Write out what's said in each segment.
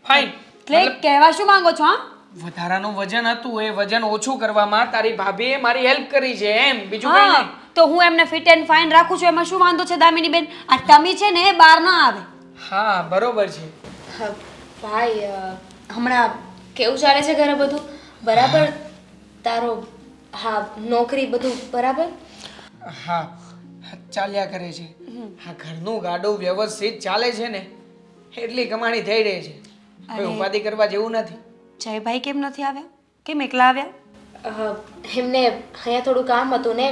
Fine. એટલે કહેવા શું માંગો છો? હા, વધારાનું વજન હતું એ વજન ઓછું કરવામાં તારી ભાભીએ મારી હેલ્પ કરી છે એમ, બીજું કંઈ હા નહીં. તો હું એમને ફિટ એન્ડ ફાઇન રાખું છું, એમાં શું વાંધો છે દામિની બેન? આ ટમી છે ને એ બહાર ના આવે. હા બરોબર છે. હા, ભાઈ હમણાં કેવું ચાલે છે ઘરે બધું બરાબર? તારો હા નોકરી બધું બરાબર? હા ચાલ્યા કરે છે. આ ઘરનું ગાડું વ્યવસ્થિત ચાલે છે ને એટલી કમાણી થઈ રહી છે. કોઈ અરે. ઉપાધિ કરવા જેવું નથી. જયભાઈ કેમ નથી આવ્યા? કેમ એકલા આવ્યા? એમને અહીંયા થોડું કામ હતું ને,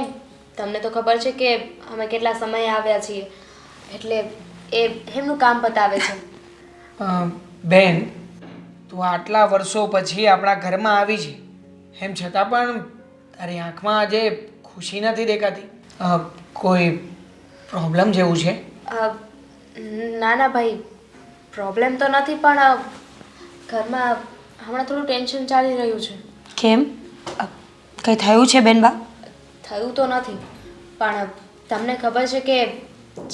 તમને તો ખબર છે કે અમે કેટલા સમયે આવ્યા છીએ, એટલે એ એમનું કામ બતાવે છે. બેન, તું આટલા વર્ષો પછી આપણા ઘરમાં આવી છે એમ છતાં પણ તારી આંખમાં આજે ખુશી નથી દેખાતી. કોઈ પ્રોબ્લેમ જેવું છે? ના ના ભાઈ, પ્રોબ્લેમ તો નથી, પણ ઘરમાં હમણાં થોડું ટેન્શન ચાલી રહ્યું છે. કેમ? કંઈ થયું છે બેનબા? થયું તો નથી, પણ તમને ખબર છે કે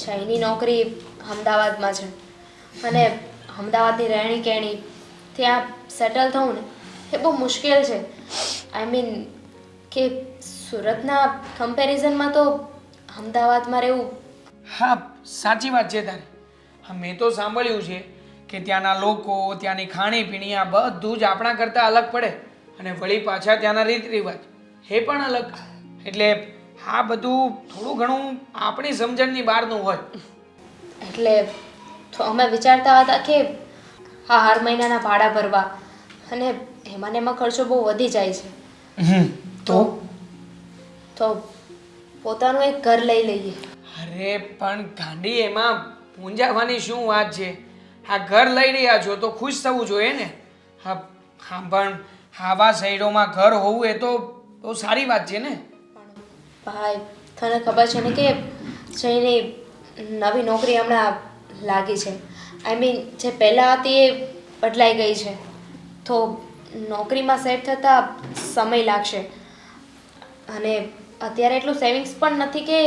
જયની નોકરી અમદાવાદમાં છે અને અમદાવાદની રહેણી કહેણી ત્યાં સેટલ થવું ને એ બહુ મુશ્કેલ છે. આઈ મીન કે સુરતના કમ્પેરિઝનમાં તો અમદાવાદમાં રહેવું. હા સાચી વાત છે તારી. હા મેં તો સાંભળ્યું છે કે ત્યાંના લોકો, ત્યાંની ખાણીપીણી આ બધું જ આપણા કરતાં અલગ પડે અને વળી પાછા ત્યાંના રીત રિવાજ એ પણ અલગ. એટલે આ બધું થોડું ઘણું આપણી સમજણની બહારનું હોય. એટલે તો અમે વિચારતા હતા કે હા હર મહિનાના ભાડા ભરવા અને એમાં ને એમાં ખર્ચો બહુ વધી જાય છે, તો તો પોતાનું એક ઘર લઈ લઈએ. અરે પણ ગાંડી, એમાં પૂંજાવાની શું વાત છે? આ ઘર લઈ રહ્યા છો તો ખુશ થવું જોઈએ ને. હા હા પણ આવા શહેરોમાં ઘર હોવું એ તો બહુ સારી વાત છે ને. ભાઈ તને ખબર છે ને કે જયની નવી નોકરી હમણાં લાગી છે. આઈ મીન જે પહેલાં હતી એ બદલાઈ ગઈ છે, તો નોકરીમાં સેટ થતાં સમય લાગશે અને અત્યારે એટલું સેવિંગ્સ પણ નથી કે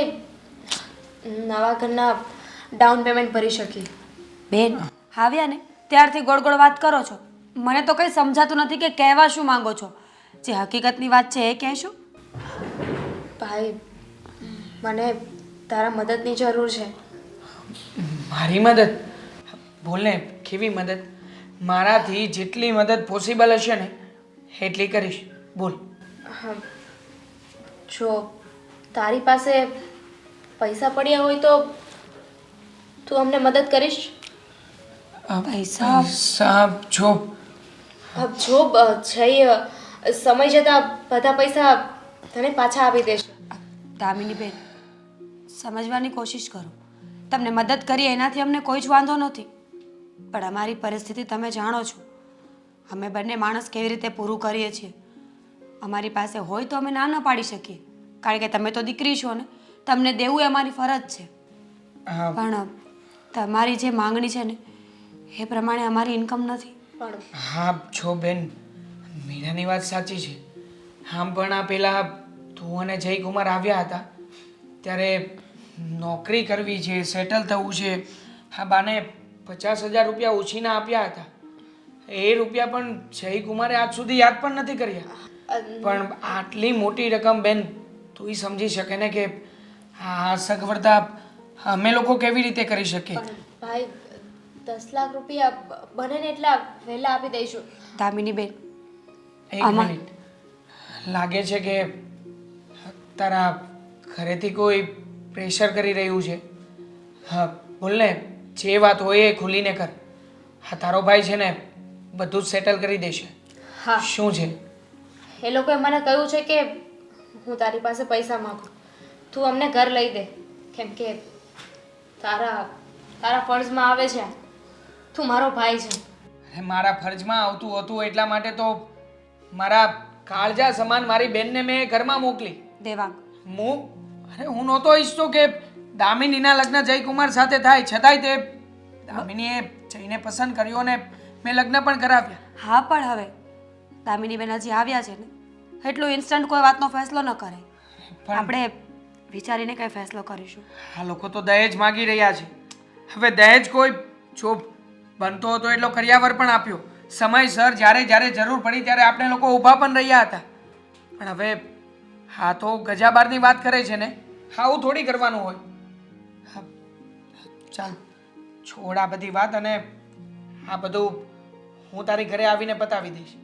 નવા ઘરના ડાઉન પેમેન્ટ ભરી શકીએ. બેન આવ્યા ને ત્યારથી ગોળ ગોળ વાત કરો છો. મને તો કંઈ સમજાતું નથી કે કહેવા શું માંગો છો. જે હકીકતની વાત છે એ કહેશો? ભાઈ મને તારા મદદની જરૂર છે. મારી મદદ? બોલને, કેવી મદદ? મારાથી જેટલી મદદ પોસિબલ હશે ને એટલી કરીશ. બોલ. હા, જો તારી પાસે પૈસા પડ્યા હોય તો તું અમને મદદ કરીશ? પૈસા? સાહેબ જો જો જઈ સમય જતાં બધા પૈસા તને પાછા આપી દેશે. દામિની બેન, સમજવાની કોશિશ કરો. તમને મદદ કરીએ એનાથી અમને કોઈ જ વાંધો નથી, પણ અમારી પરિસ્થિતિ તમે જાણો છો. અમે બંને માણસ કેવી રીતે પૂરું કરીએ છીએ. અમારી પાસે હોય તો અમે ના ન પાડી શકીએ, કારણ કે તમે તો દીકરી છો ને, તમને દેવું એ અમારી ફરજ છે. હા, પણ તમારી જે માંગણી છે ને એ પ્રમાણે અમારી ઇન્કમ નથી. પણ હા જો બેન, મીરાની વાત સાચી છે. આમ પણ આ પેલા તું અને જયકુમાર આવ્યા હતા ત્યારે નોકરી કરવી છે, સેટલ થવું છે. હા બાને 50,000 રૂપિયા ઉછીના આપ્યા હતા. એ રૂપિયા પણ જયકુમારે આજ સુધી યાદ પણ નથી કર્યા. પણ આટલી મોટી રકમ બેન તું સમજી શકે ને કે આ સગવડતા અમે લોકો કેવી રીતે કરી શકીએ. પણ ભાઈ 10 લાખ રૂપિયા બને ને એટલા વહેલા આપી દઈશું. દામિની બેન, એક મિનિટ, લાગે છે કે તારા ઘરેથી કોઈ પ્રેશર કરી રહ્યું છે. હા બોલને, જે વાત હોય એ ખુલીને કર. હા તારો ભાઈ છે ને બધું જ સેટલ કરી દેશે. હા, શું છે? એ લોકોએ મને કહ્યું છે કે હું તારી પાસે પૈસા માંગુ, તું અમને ઘર લઈ દે, કેમ કે તારા તારા ફર્જમાં આવે છે, તું મારો ભાઈ છે. અરે મારા ફરજમાં આવતું હતું એટલા માટે તો મારા કાળજા સમાન મારી બેનને મેં ઘરમાં મોકલી. દેવાંગ, અરે હું નહોતો ઈચ્છતો કે દામિનીના લગ્ન જયકુમાર સાથે થાય, છતાંય તે દામિનીએ જયને પસંદ કર્યો ને મેં લગ્ન પણ કરાવ્યા. હા પણ હવે દામિની બેન હજી આવ્યા છે ને, એટલું ઇન્સ્ટન્ટ કોઈ વાતનો ફેસલો ન કરે. પણ આપણે વિચારીને કઈ ફેસલો કરીશું. આ લોકો તો દહેજ માગી રહ્યા છે. હવે દહેજ કોઈ જો બનતો હતો એટલો કરિયાવર પણ આપ્યો, સમયસર જ્યારે જ્યારે જરૂર પડી ત્યારે આપણે લોકો ઊભા પણ રહ્યા હતા. પણ હવે હા તો ગજાબારની વાત કરે છે ને, આવું થોડી કરવાનું હોય. હા, ચાલ છોડ આ બધી વાત, અને આ બધું હું તારી ઘરે આવીને બતાવી દઈશ.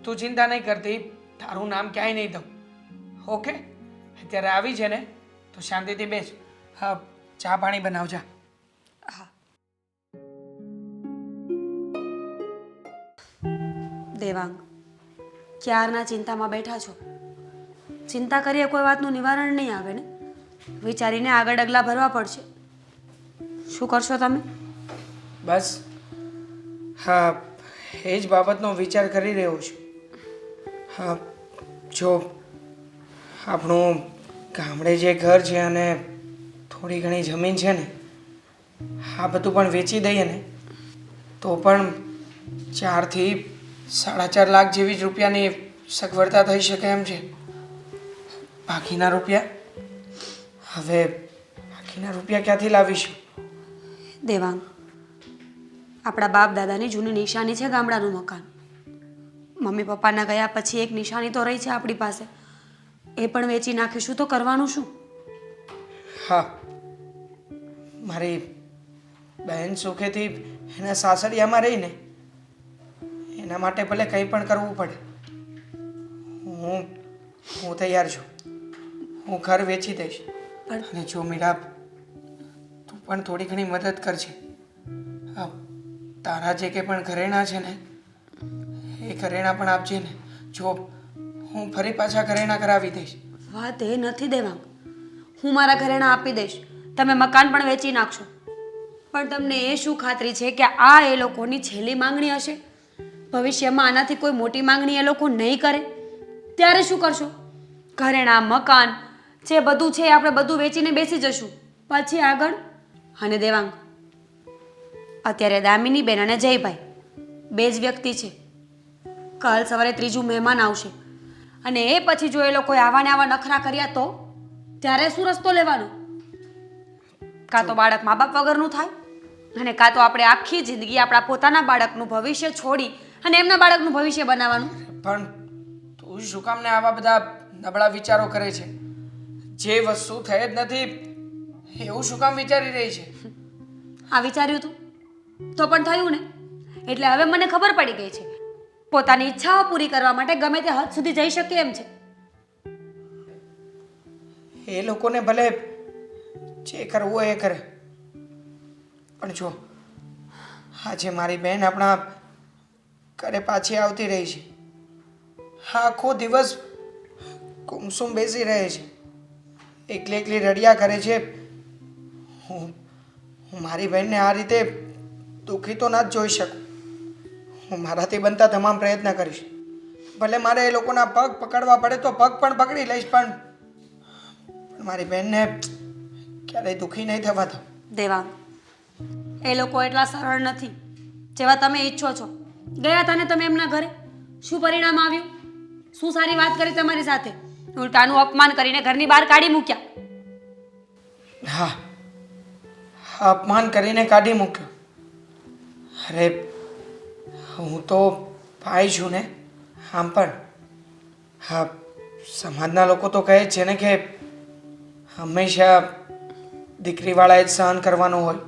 તું ચિંતા નહીં કરતી, તારું નામ ક્યાંય નહીં દઉં. ઓકે? અત્યારે આવી છે ને તો શાંતિથી બેસ. હા, ચા પાણી બનાવજા. હા. દેવાંગ, ક્યારના ચિંતામાં બેઠા છો. ચિંતા કરીએ કોઈ વાતનું નિવારણ નહીં આવે ને. વિચારીને આગળ ડગલા ભરવા પડશે. શું કરશો તમે? બસ હા, એ જ બાબતનો વિચાર કરી રહ્યો છું. હા, જો આપણું ગામડે જે ઘર છે અને થોડી ઘણી જમીન છે ને, આ બધું પણ વેચી દઈએ ને તો પણ 4 થી 4.5 લાખ જેવી જ રૂપિયાની સગવડતા થઈ શકે એમ છે. બાકીના રૂપિયા ક્યાંથી લાવીશું? દેવાંગ, આપણા બાપ દાદાની જૂની નિશાની છે ગામડાનું મકાન. મમ્મી પપ્પાના ગયા પછી એક નિશાની તો રહી છે આપણી પાસે. એ પણ વેચી નાખીશું તો કરવાનું શું? હા, મારી બહેન સુખેથી એના સાસરિયામાં રહીને એના માટે ભલે કંઈ પણ કરવું પડે. હું તૈયાર છું. હું ઘર વેચી દઈશ. અને જો મીરા, તું પણ થોડી ઘણી મદદ કરજે. હા, તારા જે કંઈ પણ ઘરેણાં છે ને એ ઘરેણાં પણ આપજે ને. જો હું ફરી પાછા ઘરેણાં કરાવી દઈશ. વાત એ નથી દેવાંગ. હું મારા ઘરેણાં આપી દઈશ, તમે મકાન પણ વેચી નાખશો. પણ તમને એ શું ખાતરી છે કે આ એ લોકોની છેલ્લી માંગણી હશે? ભવિષ્યમાં આનાથી કોઈ મોટી માંગણી એ લોકો નહીં કરે ત્યારે શું કરશો? ઘરેણાં, મકાન જે બધું છે આપણે બધું વેચીને બેસી જશું. પછી આગળ? અને દેવાંગ, અત્યારે દામિની બેન અને જયભાઈ બે જ વ્યક્તિ છે. કાલ સવારે ત્રીજું મહેમાન આવશે અને એ પછી જો એ લોકોએ આવા નખરા કર્યા તો ત્યારે શું રસ્તો લેવાનો? કાં તો બાળક મા બાપ વગરનું થાય, અને કાં તો આપણે આખી જિંદગી આપણા પોતાના બાળકનું ભવિષ્ય છોડી અને એમના બાળકનું ભવિષ્ય બનાવવાનું. પણ તું શું કામ ને આવા બધા નબળા વિચારો કરે છે? જે વસ્તુ થઈ જ નથી એવું શું કામ વિચારી રહી છે? આ વિચાર્યું તું તો પણ થયું ને. એટલે હવે મને ખબર પડી ગઈ છે પોતાની ઈચ્છાઓ પૂરી કરવા માટે ગમે તે હદ સુધી જઈ શકે એમ છે. એ લોકોને ભલે જે કરવું હોય એ કરે, પણ જો આજે મારી બહેન આપણા ઘરે પાછી આવતી રહી છે. આખો દિવસ ગુમસુમ બેસી રહે છે, એકલી એકલી રડ્યા કરે છે. હું મારી બહેનને આ રીતે દુઃખી તો ના જ જોઈ શકું. હું મારાથી બનતા તમામ પ્રયત્ન કરીશ. ભલે મારે એ લોકોના પગ પકડવા પડે તો પગ પણ પકડી લઈશ, પણ મારી બહેનને ક્યારેય દુઃખી નહીં થવા દઉં. દેવાંગ, એ લોકો એટલા સરળ નથી જેવા તમે ઈચ્છો છો. ગયા હતા ને તમે એમના ઘરે, શું પરિણામ આવ્યું? શું સારી વાત કરી તમારી સાથે? ઉલટાનું અપમાન કરીને ઘરની બહાર કાઢી મૂક્યા. હા, અપમાન કરીને કાઢી મૂક્યો. અરે હું તો ભાઈ છું ને. આમ પણ હા, સમાજના લોકો તો કહે છે ને કે હંમેશા દીકરીવાળાએ જ સહન કરવાનું હોય.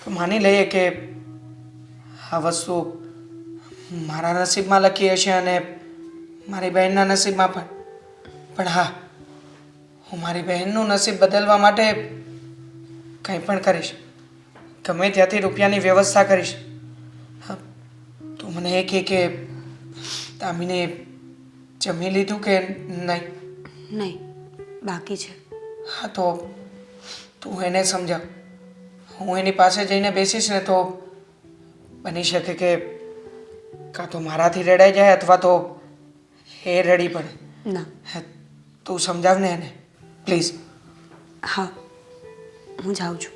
તો માની લઈએ કે આ વસ્તુ મારા નસીબમાં લખી હશે અને મારી બહેનના નસીબમાં પણ. પણ હા, હું મારી બહેનનું નસીબ બદલવા માટે કંઈ પણ કરીશ. ગમે ત્યાંથી રૂપિયાની વ્યવસ્થા કરીશ. હા, તું મને એ કહે કે દામિની જમી લીધું કે નહીં? નહીં, બાકી છે. હા, તો તું એને સમજાવ. હું એની પાસે જઈને બેસીશ ને તો બની શકે કે કાં તો મારાથી રડાઈ જાય અથવા તો એ રડી પડે. ના. તું સમજાવ ને એને પ્લીઝ. હા, હું જાઉં છું.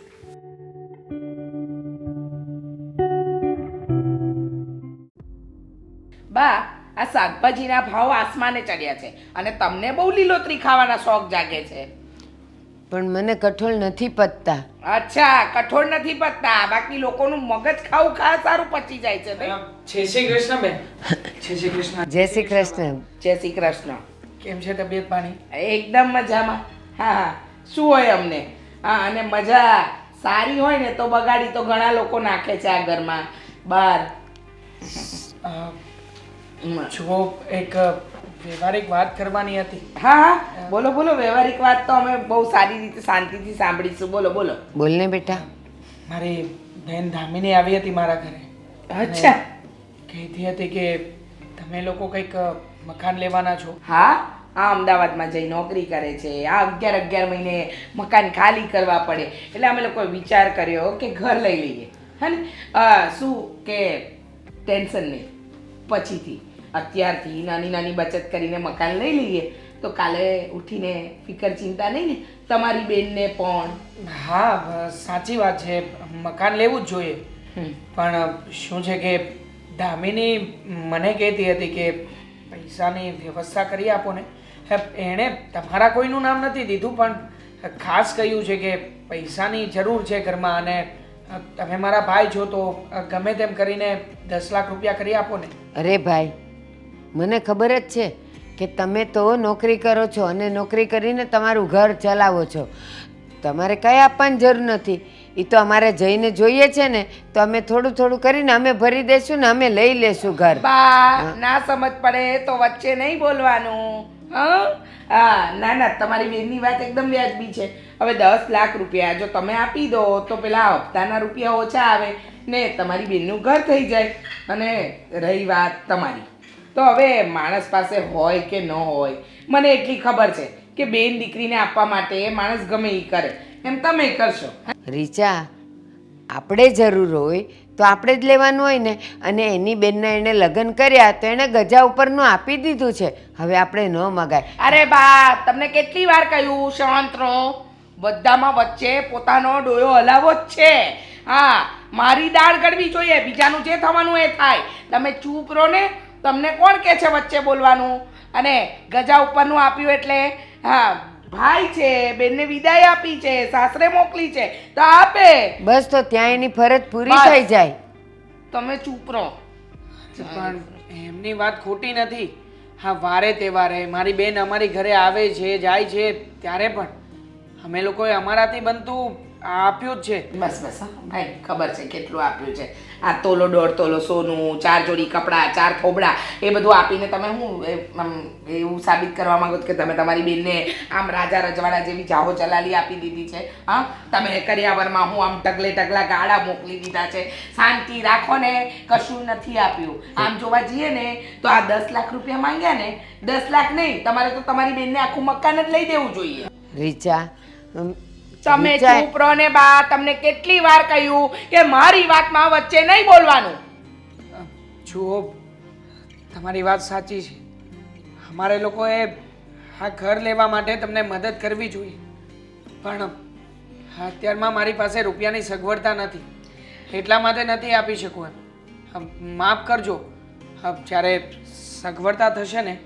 બા, આ શાકભાજીના ભાવ આસમાને ચડ્યા છે અને તમને બહુ લીલોતરી ખાવાના શોખ જાગે છે. પણ મને કઠોળ નથી પચતા. અચ્છા, કઠોળ નથી પતતા, બાકી લોકોનું મગજ ખાવું સારું પચી જાય છે નહીં? જય શ્રી કૃષ્ણ બેન. જય શ્રી કૃષ્ણ. જય શ્રી કૃષ્ણ. જય શ્રી કૃષ્ણ. કેમ છે તબિયત પાણી? એકદમ મજામાં. હા હા, શું હોય અમને? હા, અને મજા સારી હોય ને તો બગાડી તો ઘણા લોકો નાખે છે આ ઘરમાં બહાર. અ, જુઓ, એક વ્યવહારિક વાત કરવાની હતી. હા હા, બોલો બોલો. વ્યવહારિક વાત તો અમે બહુ સારી રીતે શાંતિથી સાંભળીશું. બોલો બોલો. બોલ ને બેટા. મારી બહેન ધામીની આવી હતી મારા ઘરે. અચ્છા. કહેતી હતી કે તમે લોકો કંઈક મકાન લેવાના છો. હા, આ અમદાવાદમાં જઈ નોકરી કરે છે. આ 11 મહિને મકાન ખાલી કરવા પડે એટલે અમે લોકોએ વિચાર કર્યો કે ઘર લઈ લઈએ. હે ને? શું કે ટેન્શન નહીં, પછીથી અત્યારથી નાની નાની બચત કરીને મકાન લઈ લઈએ તો કાલે ઉઠીને ફિકર ચિંતા નહીં ને તમારી બેનને પણ. હા, સાચી વાત છે, મકાન લેવું જ જોઈએ. પણ શું છે કે ધામીની મને કહેતી હતી કે પૈસાની વ્યવસ્થા કરી આપો ને. એણે તમારા કોઈનું નામ નથી દીધું, પણ ખાસ કહ્યું છે કે પૈસાની જરૂર છે ઘરમાં, અને તમે મારા ભાઈ છો તો ગમે તેમ કરીને 10 લાખ રૂપિયા કરી આપો ને. અરે ભાઈ, મને ખબર જ છે કે તમે તો નોકરી કરો છો અને નોકરી કરીને તમારું ઘર ચલાવો છો. તમારે કંઈ આપવાની જરૂર નથી. એ તો અમારે જઈને જોઈએ છે ને તો અમે થોડું થોડું કરીને અમે ભરી દઈશું ને અમે લઈ લેશું ઘર. બા, ના સમજ પડે તો વચ્ચે નહીં બોલવાનું. હા, ના ના, તમારી બેનની વાત એકદમ વ્યાજબી છે. હવે 10 લાખ રૂપિયા જો તમે આપી દો તો પેલા હપ્તાના રૂપિયા ઓછા આવે ને તમારી બેનનું ઘર થઈ જાય. અને રહી વાત તમારી, તો હવે માણસ પાસે હોય કે ન હોય, મને એટલી ખબર છે કે બેન દીકરીને આપવા માટે માણસ ગમે એ કરે, એમ તમે કરશો. રીચા, આપણે જરૂર હોય તો આપણે જ લેવાનું હોય ને. અને એની બેનના એણે લગ્ન કર્યા તો એણે ગજા ઉપરનું આપી દીધું છે. હવે આપણે ન મગાય. અરે બા, તમને કેટલી વાર કહ્યું શાંત રહો. બધામાં વચ્ચે પોતાનો ડોયો હલાવો જ છે. હા, મારી દાળ ગળવી જોઈએ, બીજાનું જે થવાનું એ થાય. તમે ચૂપ રહો ને. તમને કોણ કહે છે વચ્ચે બોલવાનું? અને ગજા ઉપરનું આપ્યું એટલે હા, ભાઈ છે, બેનને વિદાય આપી છે, સાસરે મોકલી છે તો આપે. બસ, તો ત્યાં એની ફરજ પૂરી બસ. થઈ જાય. તમે ચૂપ રહો. પણ એમની વાત ખોટી નથી. હા, વારે તહેવારે મારી બેન અમારી ઘરે આવે છે, જાય છે, ત્યારે પણ અમે લોકોએ અમારાથી બનતું આપ્યું જ છે. બસ બસ હા, ભાઈ ખબર છે કેટલું આપ્યું છે. આ તોલો 1.5 તોલો સોનું, 4 જોડી કપડાં, 4 થોબડા, એ બધું આપીને તમે હું એવું સાબિત કરવા માંગો છો કે તમે તમારી બેનને આમ રાજા રજવાડા જેવી જાહો ચલાલી આપી દીધી છે? હા, તમે કર્યાવરમાં હું આમ ટગલા ગાળા મોકલી દીધા છે. શાંતિ રાખો ને, કશું નથી આપ્યું. આમ જોવા જઈએ ને તો આ 10 લાખ રૂપિયા માંગ્યા ને, 10 લાખ નહીં, તમારે તો તમારી બેનને આખું મકાન જ લઈ દેવું જોઈએ. રીચા, તમે ચૂપ રહો ને બા. તમને કેટલી વાર કહ્યું કે મારી વાતમાં વચ્ચે નહીં બોલવાનું. જુઓ, તમારી વાત સાચી છે. અમારે લોકોએ આ ઘર લેવા માટે તમને મદદ કરવી જોઈએ, પણ અત્યારમાં મારી પાસે રૂપિયાની સગવડતા નથી, એટલા માટે નથી આપી શકું એમ. માફ કરજો, જ્યારે સગવડતા થશે ને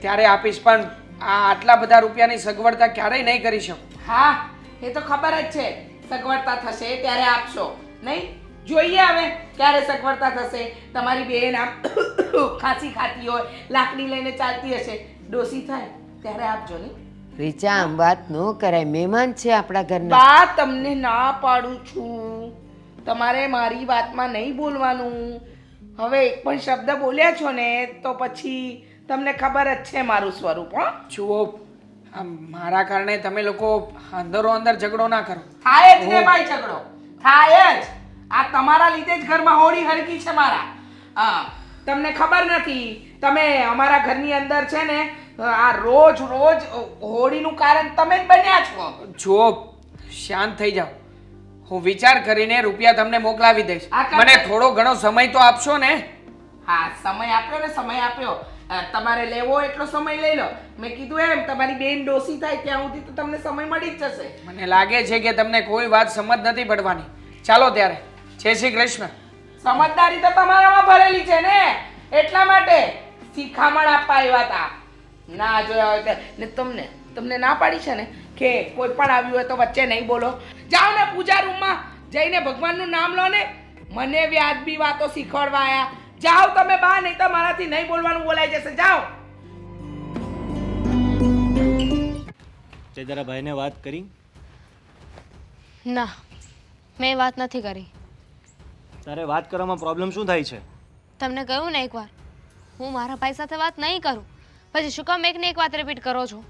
ત્યારે આપીશ, પણ આટલા બધા રૂપિયાની સગવડતા ક્યારેય નહીં કરી શકું. હા, એ તો ખબર જ છે. સગવડતા થશે ત્યારે આપશો નહીં? જોઈએ હવે ક્યારે સગવડતા થશે. તમારી બેન આમ ખાંસી ખાતી હોય, લાકડી લઈને ચાલતી હશે, ડોસી થાય ત્યારે આપજો નહીં. રીચા, આમ વાત ન કરાય. મહેમાન છે આપણા ઘરના. બા, તમને ના પાડું છું, તમારે મારી વાતમાં નહીં બોલવાનું. હવે એક પણ શબ્દ બોલ્યા છો ને તો પછી તમને ખબર જ છે મારું સ્વરૂપ. હો, જુઓ, મારા કારણે તમે લોકો અંદરો અંદર ઝઘડો ના કરો. થાય જ ને ભાઈ, ઝઘડો થાય જ. આ તમારા લીધે જ ઘરમાં હોળી હળગી છે મારા. હા, તમને ખબર નથી, તમે અમારા ઘરની અંદર છે ને આ રોજ હોળીનું કારણ તમે જ બન્યા છો. જુઓ, શાંત થઈ જાઓ. હું વિચાર કરીને રૂપિયા તમને મોકલાવી દઈશ. મને થોડો ઘણો સમય તો આપશો ને? હા, સમય આપ્યો ને, સમય આપ્યો. તમારે લેવો એટલો સમય લઈ લો. મેં કીધું એમ, તમારી બેન ડોસી થાય ત્યાં સુધી તો તમને સમય મળી જ જશે. મને લાગે છે કે તમને કોઈ વાત સમજ નથી પડવાની. ચાલો ત્યારે, જય શ્રી કૃષ્ણ. સમજદારી તો તમારામાં ભરેલી છે ને, એટલા માટે શિખામણ આપવા આવ્યા હતા. ના જોયા હોય ને તમને ના પાડી છે ને કે કોઈ પણ આવ્યું હોય તો વચ્ચે નહીં બોલો. જાઓ ને પૂજા રૂમમાં જઈને ભગવાનનું નામ લો ને. મને વ્યાજબી વાતો શીખવાડવા આયા. જાઓ તમે બહાર, નહીં તો મારાથી નહીં બોલવાનું બોલાઈ જશે. જાઓ. તે તારા ભાઈને વાત કરી? ના, મેં વાત નથી કરી. તારે વાત કરવામાં પ્રોબ્લેમ શું થાય છે? તમને કહ્યું ને એકવાર, હું મારા ભાઈ સાથે વાત નહીં કરું. પછી શું કામ એકને એક વાત રિપીટ કરો છો?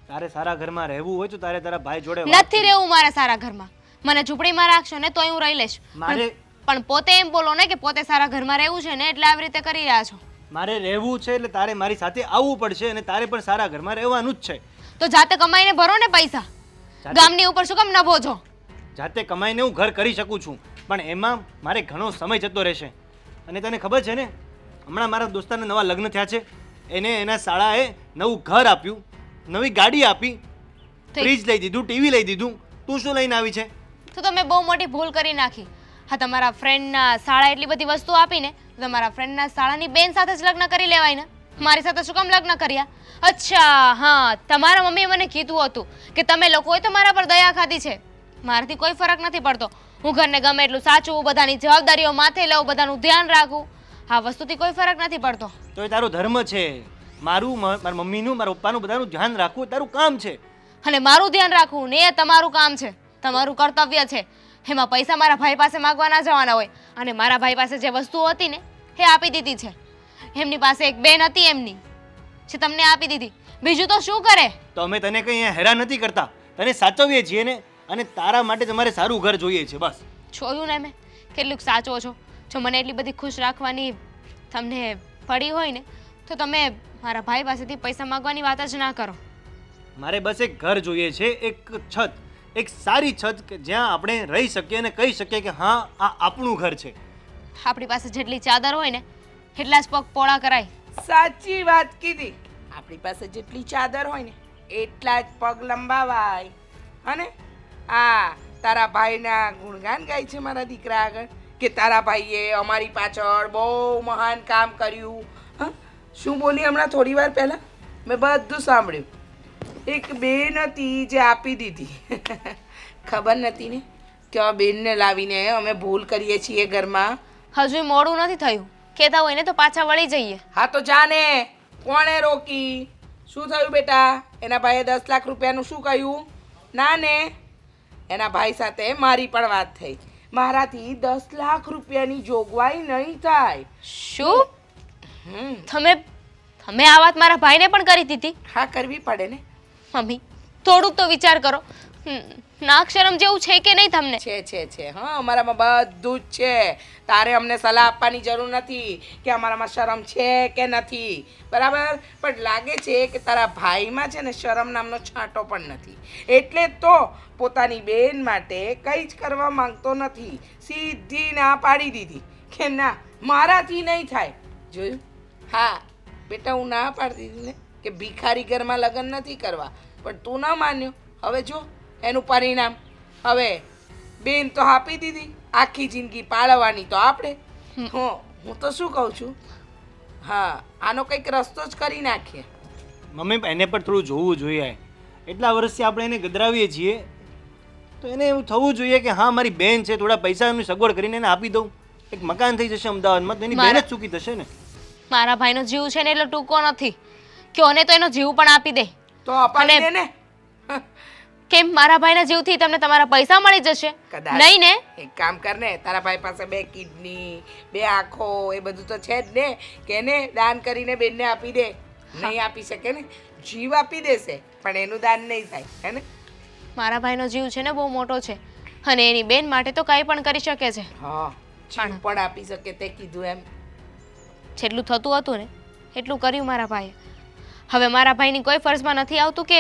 તારે સારા ઘરમાં રહેવું હોય તો તારે તારા ભાઈ જોડે વાત નથી રહેવું મારા સારા ઘરમાં. મને ઝૂંપડીમાં રાખશો ને તોય હું રહી લઈશ. પણ પોતે એમ બોલો ને કે પોતે સારા ઘરમાં રહેવું છે ને એટલે આવી રીતે કરી રહ્યા છો. મારે રહેવું છે એટલે તારે મારી સાથે આવવું પડશે અને તારે પણ સારા ઘરમાં રહેવાનું જ છે. તો જાતે કમાઈને ભરો ને પૈસા. ગામની ઉપર શું કામ નભો છો? જાતે કમાઈને હું ઘર કરી શકું છું, પણ એમાં મારે ઘણો સમય જતો રહેશે. અને તને ખબર છે ને, હમણાં મારા દોસ્તારને નવા લગ્ન થયા છે. એને એના શાળાએ નવું ઘર આપ્યું, નવી ગાડી આપી, ફ્રીજ લઈ દીધું, ટીવી લઈ દીધું. તું શું લઈને આવી છે? તો તમે બહુ મોટી ભૂલ કરી નાખી. હા, તમારા ફ્રેન્ડના શાળા એટલી બધી વસ્તુ આપીને તમારા ફ્રેન્ડના શાળાની બેન સાથે જ લગ્ન કરી લેવાય ને. મારી સાથે શું કામ લગ્ન કર્યા? અચ્છા, હા, તમારા મમ્મીએ મને કીધું હતું કે તમે લોકોએ તો મારા પર દયા ખાધી છે. મારાથી કોઈ ફરક નથી પડતો. હું ઘરને ગમે એટલું સાચું, બધાની જવાબદારીઓ માથે લઉં, બધાનું ધ્યાન રાખું. આ વસ્તુથી કોઈ ફરક નથી પડતો. તો એ તારો ધર્મ છે. મારું, મારા મમ્મીનું, મારા પપ્પાનું બધાનું ધ્યાન રાખવું એ તારું કામ છે. અને મારું ધ્યાન રાખવું ને એ તમારું કામ છે, તમારું કર્તવ્ય છે. એમાં પૈસા મારા ભાઈ પાસે માગવા ના જવાના હોય. અને મારા ભાઈ પાસે જે વસ્તુઓ હતી ને એ આપી દીધી છે. એમની પાસે એક બેન હતી એમની, જે તમને આપી દીધી. બીજું તો શું કરે? તો અમે તને કંઈ હેરાન નથી કરતા, તને સાચવીએ છીએ ને. અને તારા માટે તમારે સારું ઘર જોઈએ છે, બસ. જોયું ને મેં કેટલુંક સાચો છો. જો મને એટલી બધી ખુશ રાખવાની તમને પડી હોય ને તો તમે મારા ભાઈ પાસેથી પૈસા માંગવાની વાત જ ના કરો. મારે બસ એક ઘર જોઈએ છે, એક છત, એક સારી છત કે જ્યાં આપણે રહી શકીએ અને કહી શકીએ કે હા, આ આપણું ઘર છે. આપણી પાસે જેટલી ચાદર હોય ને એટલા જ પગ પોળા કરાય. સાચી વાત કીધી. આપણી પાસે જેટલી ચાદર હોય ને એટલા જ પગ લંબાવાય. અને આ તારા ભાઈના ગુણગાન ગાય છે મારા દીકરા આગળ કે તારા ભાઈએ અમારી પાછળ બહુ મહાન કામ કર્યું. હા, શું બોલી હમણાં થોડી વાર પહેલાં? મેં બધું સાંભળ્યું. એક બેન હતી જે આપી દીધી. ખબર નથી ને કે આ બેનને લાવીને અમે ભૂલ કરીએ છીએ ઘરમાં. હજુ મોડું નથી થયું. કહેતા હોય ને તો પાછા વળી જઈએ. હા તો જાને. કોણે રોકી? શું થયું બેટા? એના ભાઈએ 10 લાખ રૂપિયાનું શું કહ્યું? ના ને, એના ભાઈ સાથે મારી પણ વાત થઈ. મારાથી 10 લાખ રૂપિયાની જોગવાઈ નહીં થાય. શું? તમે આ વાત મારા ભાઈને પણ કરી દીધી? હા, કરવી પડે ને. મમ્મી, થોડુંક તો વિચાર કરો. નાક શરમ જેવું છે કે નહીં તમને? છે. હા, અમારામાં બધું જ છે. તારે અમને સલાહ આપવાની જરૂર નથી કે અમારામાં શરમ છે કે નથી, બરાબર? પણ લાગે છે કે તારા ભાઈમાં છે ને શરમ નામનો છાંટો પણ નથી. એટલે તો પોતાની બેન માટે કંઈ જ કરવા માંગતો નથી. સીધી ના પાડી દીધી કે ના, મારાથી નહીં થાય. જોયું? હા બેટા, હું ના પાડી દીધી ને કે ભિખારી ઘરમાં લગ્ન નથી કરવા, પણ તું ના માન્યો. હવે જો એનું પરિણામ. હવે બેન તો આપી દીધી, આખી જિંદગી પાળવાની તો આપણે. હું તો શું કહું છું, હા, આનો કંઈક રસ્તો જ કરી નાખીએ. મમ્મી, એને પણ થોડું જોવું જોઈએ. એટલા વર્ષથી આપણે એને ગદરાવીએ છીએ તો એને એવું થવું જોઈએ કે હા, મારી બેન છે, થોડા પૈસાની સગવડ કરીને એને આપી દઉં. એક મકાન થઈ જશે અમદાવાદમાં, તો એની બેન જ ચૂકી થશે ને. મારા ભાઈનો જીવ છે ને એટલો ટૂંકો નથી કે ઓને તો એનો જીવ પણ આપી દે. તો અપાડી દે ને. કેમ મારા ભાઈના જીવથી તમને તમારા પૈસા મળી જશે? કદાચ. નહીં ને? એક કામ કર ને, તારા ભાઈ પાસે 2 કિડની, 2 આંખો, એ બધું તો છે જ ને, કે એને દાન કરીને બેનને આપી દે. નહીં આપી શકે ને, જીવ આપી દેશે પણ એનું દાન નહીં થાય, હે ને? મારા ભાઈનો જીવ છે ને બહુ મોટો છે અને એની બેન માટે તો કંઈ પણ કરી શકે છે. હા, જીવ પણ આપી શકે તે કીધું એમ. જેટલું થતું હતું ને એટલું કર્યું મારા ભાઈએ. હવે મારા ભાઈની કોઈ ફરજમાં નથી આવતું કે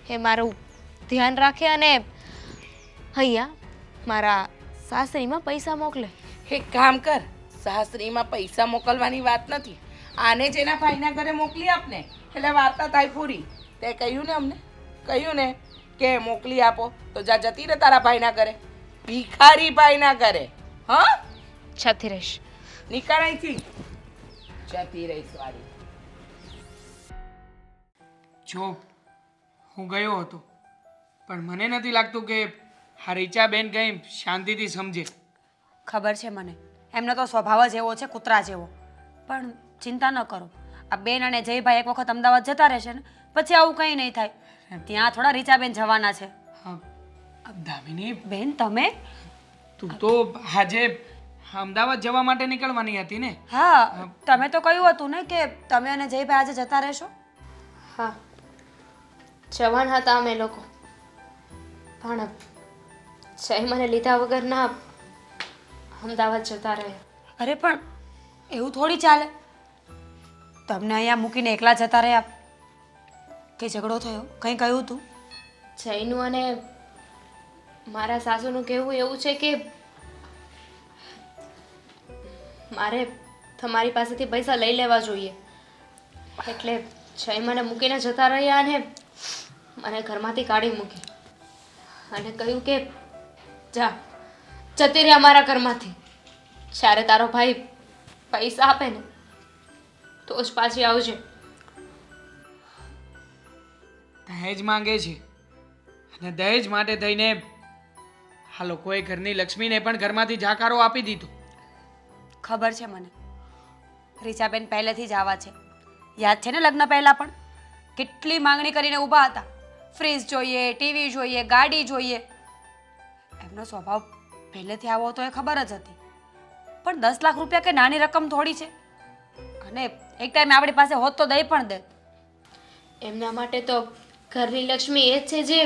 એ મારું ધ્યાન રાખે અને અહીંયા મારા સાસરીમાં પૈસા મોકલે. એક કામ કર, સાસરીમાં પૈસા મોકલવાની વાત નથી, આને જ એના ભાઈના ઘરે મોકલી આપને, એટલે વાર્તા થાય પૂરી. તે કહ્યું ને અમને, કહ્યું ને કે મોકલી આપો, તો જા જતી રહે તારા ભાઈના ઘરે, ભિખારી ભાઈના ઘરે. હા, જતી રહીશ. નીકળ અહીંથી. જતી રહીશ વાળી. જો હું ગયો હતો પણ મને નથી લાગતું કે આ રીચાબેન કંઈ શાંતિથી સમજે. ખબર છે મને, એમનો તો સ્વભાવ જ એવો છે, કૂતરા જેવો. પણ ચિંતા ન કરો, આ બેન અને જયભાઈ એક વખત અમદાવાદ જતા રહેશે ને પછી આવું કંઈ નહીં થાય. ત્યાં થોડા રીચાબેન જવાના છે. હા દામિની, બેન તમે? તું તો આજે અમદાવાદ જવા માટે નીકળવાની હતી ને? હા, તમે તો કહ્યું હતું ને કે તમે અને જયભાઈ આજે જતા રહેશો. હા, જવાના હતા અમે લોકો, પણ જય મને લીધા વગર ના અમદાવાદ જતા રહ્યા. અરે પણ એવું થોડી ચાલે. તમને અહીંયા મૂકીને એકલા જતા રહ્યા કે ઝઘડો થયો? કંઈ કહ્યું તું? જયનું અને મારા સાસુનું કહેવું એવું છે કે મારે તમારી પાસેથી પૈસા લઈ લેવા જોઈએ, એટલે જય મને મૂકીને જતા રહ્યા અને મને ઘરમાંથી કાઢી મૂકી અને કહ્યું કે જા, જતી રહે અમારા ઘરમાંથી. જ્યારે તારો ભાઈ પૈસા આપે ને તો જ પાછી આવજે. દહેજ માંગે છે અને દહેજ માટે થઈને આ લોકોએ ઘરની લક્ષ્મીને પણ ઘરમાંથી જાકારો આપી દીધો. ખબર છે મને, રીચાબેન પહેલેથી જ આવા છે. યાદ છે ને લગ્ન પહેલાં પણ કેટલી માંગણી કરીને ઊભા હતા, ફ્રીજ જોઈએ, ટીવી જોઈએ, ગાડી જોઈએ. એમનો સ્વભાવ પહેલેથી આવો હતો એ ખબર જ હતી. પણ 10 લાખ રૂપિયા કે નાની રકમ થોડી છે? અને એક ટાઈમે આપણી પાસે હોત તો દઈ પણ દે. એમના માટે તો ઘરની લક્ષ્મી એ જ છે જે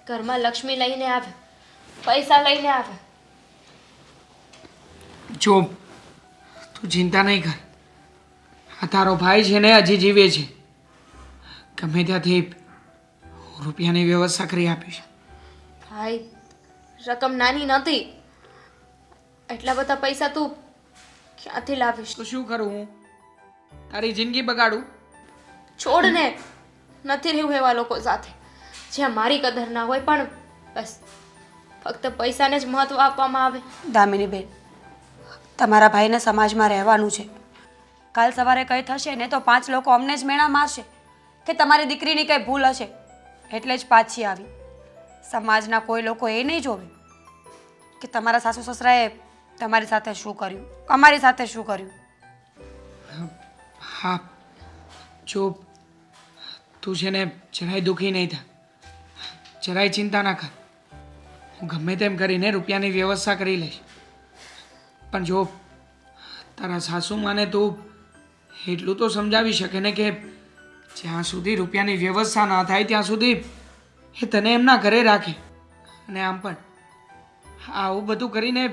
ઘરમાં લક્ષ્મી લઈને આવે, પૈસા લઈને આવે. જો તું ચિંતા નહીં કર, આ તારો ભાઈ છે ને હજી જીવે છે. ગમે ત્યાંથી રૂપિયાની વ્યવસ્થા કરી આપીશ. ભાઈ, રકમ નાની નથી, એટલા બધા પૈસા તું ક્યાંથી લાવીશ? તો શું કરું હું? તારી જિંદગી બગાડું? છોડ ને, નથી રહેવું એવા લોકો સાથે જ્યાં મારી કદર ના હોય, પણ બસ ફક્ત પૈસાને જ મહત્વ આપવામાં આવે. દામિની બેન, તમારા ભાઈને સમાજમાં રહેવાનું છે. કાલ સવારે કંઈ થશે ને તો 5 લોકો અમને જ મેણા મારશે કે તમારી દીકરીની કંઈ ભૂલ હશે એટલે જ પાછી આવી. સમાજના કોઈ લોકો એ નહીં જોવે કે તમારા સાસુ સસરાએ તમારી સાથે શું કર્યું, અમારી સાથે શું કર્યું. હા, જો તું છે ને જરાય દુઃખી નહીં થા, જરાય ચિંતા ના કર. હું ગમે તેમ કરીને રૂપિયાની વ્યવસ્થા કરી લઈશ. પણ જો તારા સાસુમાને તું એટલું તો સમજાવી શકે ને કે જ્યાં સુધી રૂપિયાની વ્યવસ્થા ના થાય ત્યાં સુધી એ તને એમના ઘરે રાખે. અને આમ પણ આવું બધું કરીને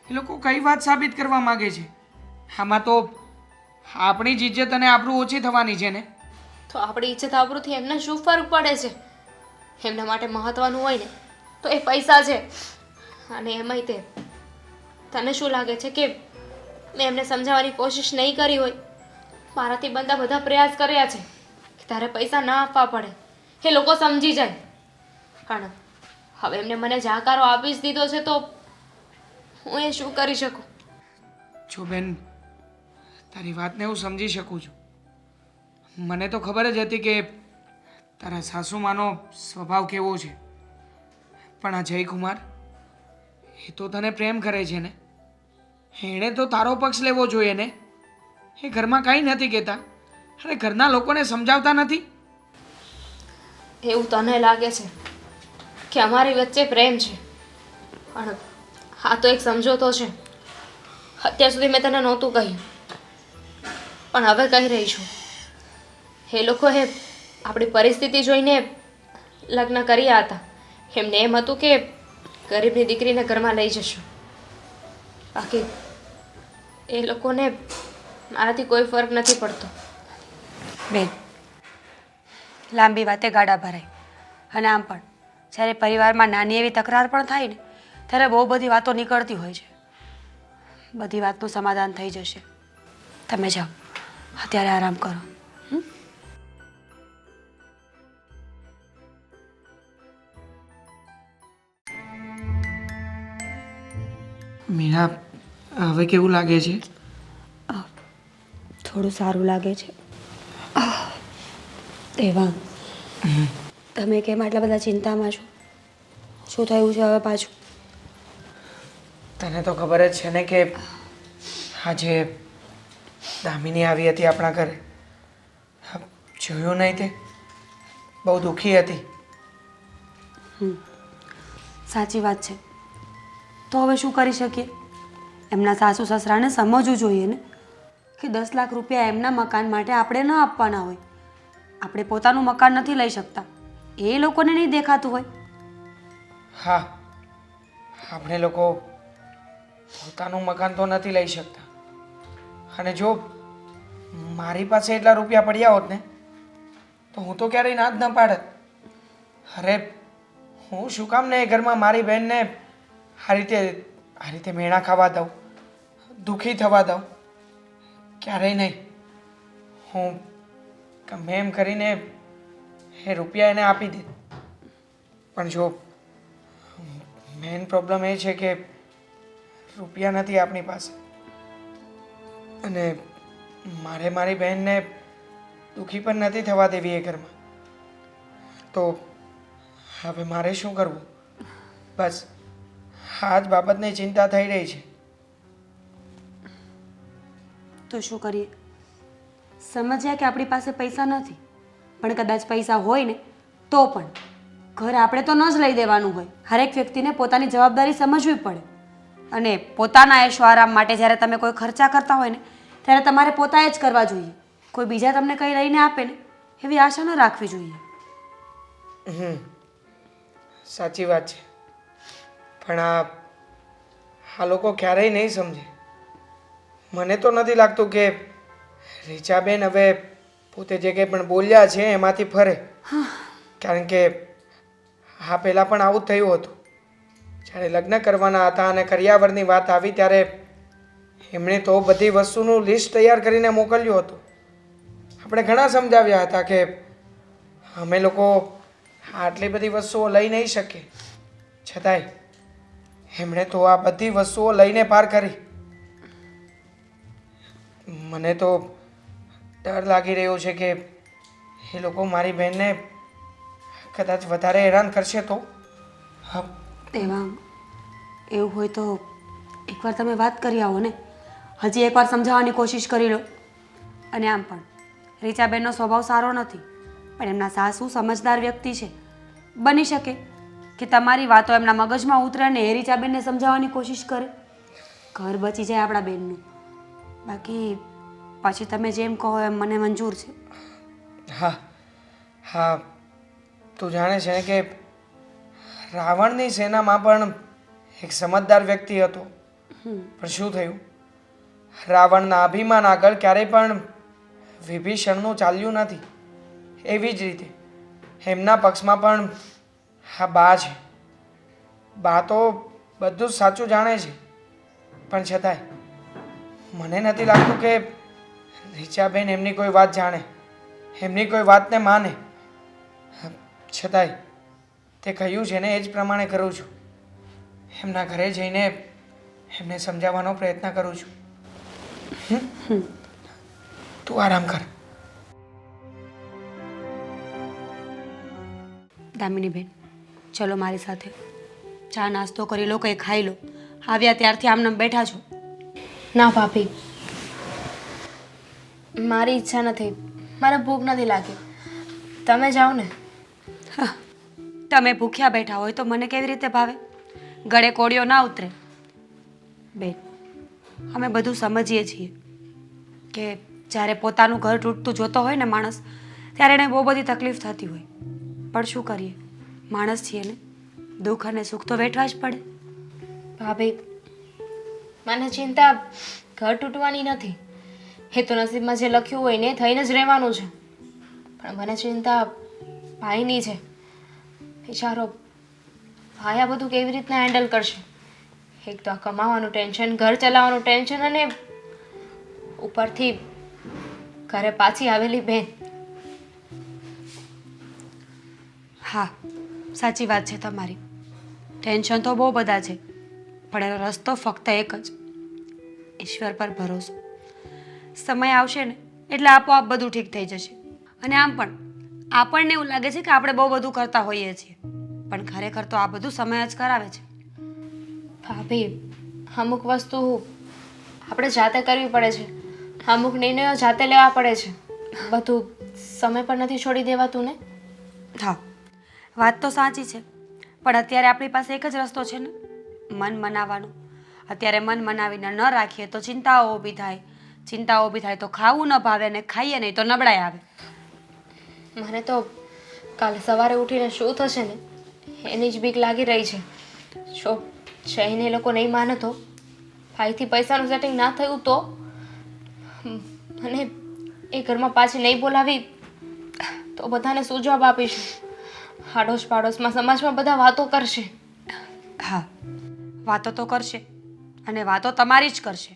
એ લોકો કઈ વાત સાબિત કરવા માગે છે? આમાં તો આપણી જ ઇજ્જત અને આપણું ઓછી થવાની છે ને. તો આપણી ઈચ્છા આબરૂથી એમને શું ફરક પડે છે? એમના માટે મહત્વનું હોય ને તો એ પૈસા છે. અને એમાંય તે તને શું લાગે છે કે મેં એમને સમજાવવાની કોશિશ નહીં કરી હોય? મારાથી બનતા બધા પ્રયાસ કર્યા છે કે તારે પૈસા ના આપવા પડે, એ લોકો સમજી જાય. પણ હવે એમને મને જાકારો આપી જ દીધો છે તો હું એ શું કરી શકું? જો બેન, તારી વાતને હું સમજી શકું છું. મને તો ખબર જ હતી કે તારા સાસુમાનો સ્વભાવ કેવો છે. પણ આ જયકુમાર, એ તો તને પ્રેમ કરે છે ને, એણે તો તારો પક્ષ લેવો જોઈએ ને. એ ઘરમાં કાંઈ નથી કહેતા અને ઘરના લોકોને સમજાવતા નથી. એવું તને લાગે છે કે અમારી વચ્ચે પ્રેમ છે, પણ આ તો એક સમજોતો છે. અત્યાર સુધી મેં તને નહોતું કહ્યું, પણ હવે કહી રહી છું. એ લોકોએ આપણી પરિસ્થિતિ જોઈને લગ્ન કર્યા હતા. એમને એમ હતું કે ગરીબની દીકરીને ઘરમાં લઈ જશું. બાકી એ લોકોને મારાથી કોઈ ફરક નથી પડતો. બેન, લાંબી વાતે ગાડા ભરાય. અને આમ પણ જ્યારે પરિવારમાં નાની એવી તકરાર પણ થાય ને ત્યારે બહુ બધી વાતો નીકળતી હોય છે. બધી વાતનું સમાધાન થઈ જશે. તમે જાઓ, અત્યારે આરામ કરો. મીરા, હવે કેવું લાગે છે? થોડું સારું લાગે છે. દેવાંગ, તમે કેમ આટલા બધા ચિંતામાં છો? શું થયું છે હવે પાછું? તને તો ખબર જ છે ને કે આજે દામિની આવી હતી આપણા ઘરે. જોયું નહીં તે? બહુ દુઃખી હતી. સાચી વાત છે. તો હવે શું કરી શકીએ? એમના સાસુ સસરાને સમજવું જોઈએ ને કે 10 લાખ રૂપિયા એમના મકાન માટે આપણે ન આપવાના હોય. આપણે પોતાનું મકાન નથી લઈ શકતા, એ લોકોને નહીં દેખાતું હોય. હા, આપણે લોકો પોતાનું મકાન તો નથી લઈ શકતા. અને જો મારી પાસે એટલા રૂપિયા પડ્યા હોત ને તો હું તો ક્યારેય ના જ ન પાડત. અરે હું શું કામ ને એ ઘરમાં મારી બહેનને આ રીતે મેણા ખાવા દઉં, દુઃખી થવા દઉં? ક્યારેય નહીં. હું ગમે એમ કરીને એ રૂપિયા એને આપી દે. પણ જો મેઇન પ્રોબ્લેમ એ છે કે રૂપિયા નથી આપણી પાસે, અને મારે મારી બહેનને દુઃખી પણ નથી થવા દેવી એ ઘરમાં. તો હવે મારે શું કરવું? બસ આ જ બાબતની ચિંતા થઈ રહી છે. તો શું કરીએ? સમજ્યા કે આપણી પાસે પૈસા નથી, પણ કદાચ પૈસા હોય ને તો પણ ઘર આપણે તો ન જ લઈ દેવાનું હોય. હરેક વ્યક્તિને પોતાની જવાબદારી સમજવી પડે. અને પોતાના એશો આરામ માટે જ્યારે તમે કોઈ ખર્ચા કરતા હોય ને ત્યારે તમારે પોતાએ જ કરવા જોઈએ. કોઈ બીજા તમને કંઈ લઈને આપે ને એવી આશા ન રાખવી જોઈએ. સાચી વાત છે. પણ આ લોકો ક્યારેય નહીં સમજે. મને તો નથી લાગતું કે રીચાબેન હવે પોતે જે કંઈ પણ બોલ્યા છે એમાંથી ફરે. કારણ કે હા, પહેલાં પણ આવું જ થયું હતું. જ્યારે લગ્ન કરવાના હતા અને કરિયાવરની વાત આવી ત્યારે એમણે તો બધી વસ્તુનું લિસ્ટ તૈયાર કરીને મોકલ્યું હતું. આપણે ઘણા સમજાવ્યા હતા કે અમે લોકો આટલી બધી વસ્તુઓ લઈ નહીં શકીએ. છતાંય એમણે તો આ બધી વસ્તુઓ લઈને પાર કરી. મને તો ડર લાગી રહ્યો છે કે એ લોકો મારી બહેનને કદાચ વધારે હેરાન કરશે તો. તેમાં એવું હોય તો એકવાર તમે વાત કરી આવો ને. હજી એકવાર સમજાવવાની કોશિશ કરી લો. અને આમ પણ રીચાબેનનો સ્વભાવ સારો નથી, પણ એમના સાસુ સમજદાર વ્યક્તિ છે. બની શકે કે તમારી વાતો એમના મગજમાં ઉતરે અને એ રીચાબેનને સમજાવવાની કોશિશ કરે. ઘર બચી જાય આપણા બેનનું. બાકી પછી તમે જેમ કહો એમ મને મંજૂર છે. હા હા, તું જાણે છે ને કે રાવણની સેનામાં પણ એક સમજદાર વ્યક્તિ હતો. પણ શું થયું? રાવણના અભિમાન આગળ ક્યારેય પણ વિભીષણનું ચાલ્યું નથી. એવી જ રીતે એમના પક્ષમાં પણ હા બા છે. બા તો બધું જ સાચું જાણે છે, પણ છતાંય મને નથી લાગતું કે રીચાબેન એમની કોઈ વાત જાણે, એમની કોઈ વાતને માને. છતાંય તે કહ્યું છે ને એ જ પ્રમાણે કરું છું. એમના ઘરે જઈને એમને સમજાવવાનો પ્રયત્ન કરું છું. તું આરામ કર. દામિનીબેન, ચલો મારી સાથે. ચા નાસ્તો કરી લો, કંઈ ખાઈ લો. આવ્યા ત્યારથી આમને બેઠા છો. ના ભાભી, મારી ઈચ્છા નથી. મારે ભૂખ નથી લાગી. તમે જાઓ ને. તમે ભૂખ્યા બેઠા હોય તો મને કેવી રીતે ભાવે? ગળે કોળિયો ના ઉતરે. બેન, અમે બધું સમજીએ છીએ કે જ્યારે પોતાનું ઘર તૂટતું જોતો હોય ને માણસ, ત્યારે એને બહુ બધી તકલીફ થતી હોય. પણ શું કરીએ, માણસ છીએ ને, દુઃખ અને સુખ તો વેઠવા જ પડે. ભાભી, મને ચિંતા ઘર તૂટવાની નથી. એ તો નસીબમાં જે લખ્યું હોય ને થઈને જ રહેવાનું છે. પણ મને ચિંતા ભાઈની છે. વિચારો, ભાઈ આ બધું કેવી રીતના હેન્ડલ કરશે? એક તો આ કમાવાનું ટેન્શન, ઘર ચલાવવાનું ટેન્શન, અને ઉપરથી ઘરે પાછી આવેલી બેન. હા, સાચી વાત છે તમારી. ટેન્શન તો બહુ બધા છે, પણ એનો રસ્તો ફક્ત એક જ, ઈશ્વર પર ભરોસો. સમય આવશે ને એટલે આપોઆપ બધું ઠીક થઈ જશે. અને આમ પણ આપણને એવું લાગે છે કે આપણે બહુ બધું કરતા હોઈએ છીએ, પણ ખરેખર તો આ બધું સમય જ કરાવે છે. ભાભી, અમુક વસ્તુ આપણે જાતે કરવી પડે છે, અમુક નિર્ણયો જાતે લેવા પડે છે. બધું સમય પર નથી છોડી દેવાતું ને. હા, વાત તો સાચી છે, પણ અત્યારે આપણી પાસે એક જ રસ્તો છે ને, મન મનાવવાનો. અત્યારે મન મનાવીને ન રાખીએ તો ચિંતાઓ ઊભી થાય, ચિંતાઓ ઊભી થાય તો ખાવું ન ભાવે, ને ખાઈએ નહીં તો નબળાઈ આવે. મને તો કાલે સવારે ઉઠીને શું થશે ને એની જ બીક લાગી રહી છે. જો જઈને એ લોકો નહીં માને તો, ભાઈથી પૈસાનું સેટિંગ ના થયું તો, અને એ ઘરમાં પાછી નહીં બોલાવી તો બધાને શું જવાબ આપીશું? આડોશ પાડોશમાં સમાજમાં બધા વાતો કરશે. હા, વાતો તો કરશે, અને વાતો તમારી જ કરશે,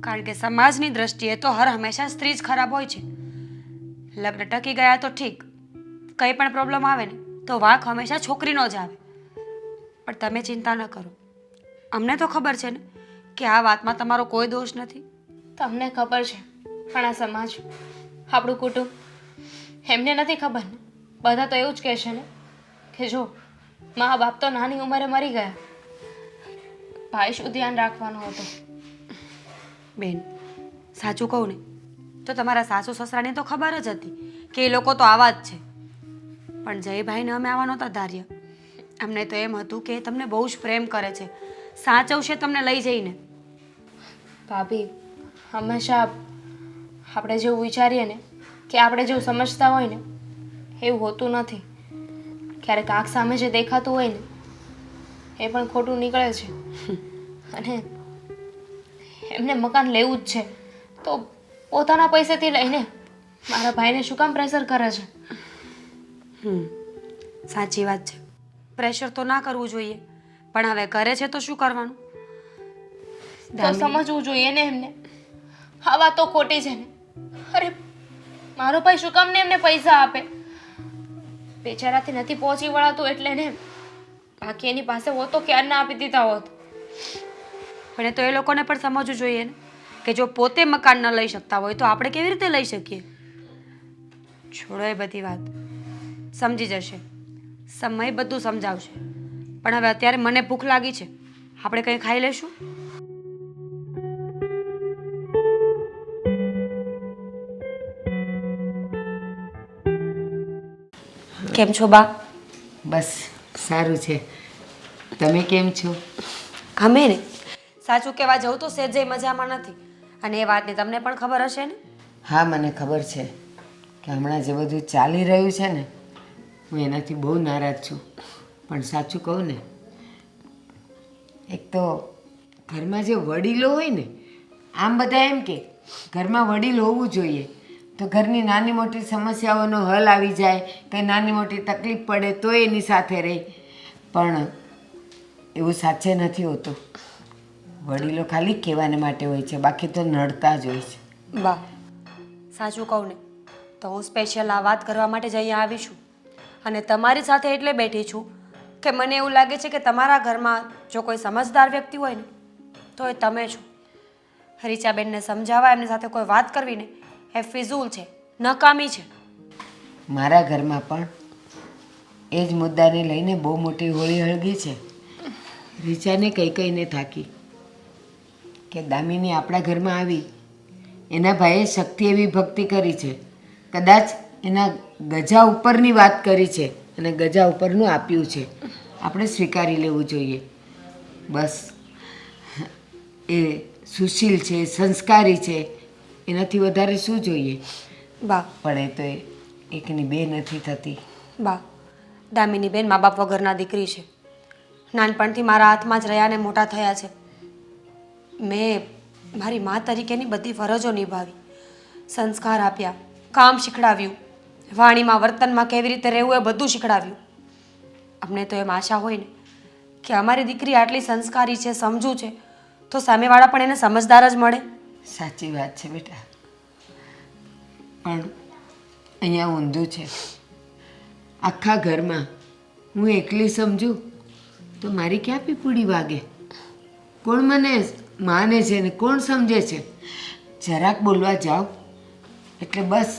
કારણ કે સમાજની દ્રષ્ટિએ તો હર હંમેશા સ્ત્રી જ ખરાબ હોય છે. લગ્ન ટકી ગયા તો ઠીક, કંઈ પણ પ્રોબ્લેમ આવે ને તો વાંક હંમેશા છોકરીનો જ આવે. પણ તમે ચિંતા ન કરો, અમને તો ખબર છે ને કે આ વાતમાં તમારો કોઈ દોષ નથી. તમને ખબર છે, પણ આ સમાજ, આપણું કુટુંબ, એમને નથી ખબર ને. બધા તો એવું જ કહેશે ને કે જો મા બાપ તો નાની ઉંમરે મરી ગયા, ભાઈ શું ધ્યાન રાખવાનું હતું? બેન, સાચું કહું ને તો તમારા સાસુ સસરાને તો ખબર જ હતી કે એ લોકો તો આવા જ છે, પણ જયભાઈને અમે આવા નહોતા ધાર્યા. અમને તો એમ હતું કે તમને બહુ જ પ્રેમ કરે છે, સાચવશે તમને લઈ જઈને. ભાભી, હંમેશા આપણે જેવું વિચારીએ ને, કે આપણે જેવું સમજતા હોય ને, એવું હોતું નથી. ક્યારેક આંખ સામે જે દેખાતું હોય ને એ પણ ખોટું નીકળે છે. અને એમને મકાન લેવું જ છે તો પોતાના પૈસેથી લઈને મારા ભાઈને શું કામ પ્રેશર કરે છે? સાચી વાત છે, પ્રેશર તો ના કરવું જોઈએ, પણ હવે કરે છે તો શું કરવાનું? તો સમજવું જોઈએ ને એમને. આ વાત તો ખોટી છે ને. અરે, મારો ભાઈ શું કામ ને એમને પૈસા આપે? બેચારાથી નથી પહોંચી વળાતું એટલે ને, બાકી એની પાસે હોત તો ક્યારના આપી દીધા હોત. પણ એ તો એ લોકોને પણ સમજવું જોઈએ ને કે જો પોતે મકાન ન લઈ શકતા હોય તો આપણે કેવી રીતે લઈ શકીએ? છોડો એ બધી વાત, સમજી જશે, સમય બધું સમજાવશે. પણ હવે અત્યારે મને ભૂખ લાગી છે, આપણે કંઈ ખાઈ લેશું? કેમ છો બા? બસ સારું છે. તમે કેમ છો? ગમે ને, સાચું કહેવા જવું તો સહેજે મજામાં નથી, અને એ વાતની તમને પણ ખબર હશે ને? હા, મને ખબર છે કે હમણાં જે બધું ચાલી રહ્યું છે ને, હું એનાથી બહુ નારાજ છું. પણ સાચું કહું ને, એક તો ઘરમાં જે વડીલો હોય ને, આમ બધા એમ કે ઘરમાં વડીલ હોવું જોઈએ તો ઘરની નાની મોટી સમસ્યાઓનો હલ આવી જાય, કંઈ નાની મોટી તકલીફ પડે તો એની સાથે રહે. પણ એવું સાચે નથી હોતું. વડીલો ખાલી કહેવાને માટે હોય છે, બાકી તો નડતા જ હોય છે. બા, સાચું કહું ને તો હું સ્પેશિયલ આ વાત કરવા માટે જ અહીંયા આવી છું, અને તમારી સાથે એટલે બેઠી છું કે મને એવું લાગે છે કે તમારા ઘરમાં જો કોઈ સમજદાર વ્યક્તિ હોય ને તો એ તમે છો. રીચાબેનને સમજાવવા, એમની સાથે કોઈ વાત કરવી ને એ ફિઝૂલ છે, નકામી છે. મારા ઘરમાં પણ એ જ મુદ્દાને લઈને બહુ મોટી હોળી હળગી છે. રીચાને કહીને થાકી કે દામિની આપણા ઘરમાં આવી, એના ભાઈએ શક્તિ એવી ભક્તિ કરી છે, કદાચ એના ગજા ઉપરની વાત કરી છે અને ગજા ઉપરનું આપ્યું છે, આપણે સ્વીકારી લેવું જોઈએ. બસ, એ સુશીલ છે, સંસ્કારી છે, એનાથી વધારે શું જોઈએ? બા, પણ એ તો એકની બે નથી થતી. બા, દામિની બેન મા બાપ વગરના દીકરી છે. નાનપણથી મારા હાથમાં જ રહ્યા ને મોટા થયા છે. મેં મારી મા તરીકેની બધી ફરજો નિભાવી, સંસ્કાર આપ્યા, કામ શીખડાવ્યું, વાણીમાં વર્તનમાં કેવી રીતે રહેવું એ બધું શીખડાવ્યું. અમને તો એમ આશા હોય ને કે અમારી દીકરી આટલી સંસ્કારી છે, સમજુ છે, તો સામેવાળા પણ એને સમજદાર જ મળે. સાચી વાત છે બેટા, પણ અહીંયા ઊંધું છે. આખા ઘરમાં હું એકલી સમજું તો મારી ક્યાં પીપુડી વાગે? કોણ મને માને છે ને કોણ સમજે છે? જરાક બોલવા જાઓ એટલે બસ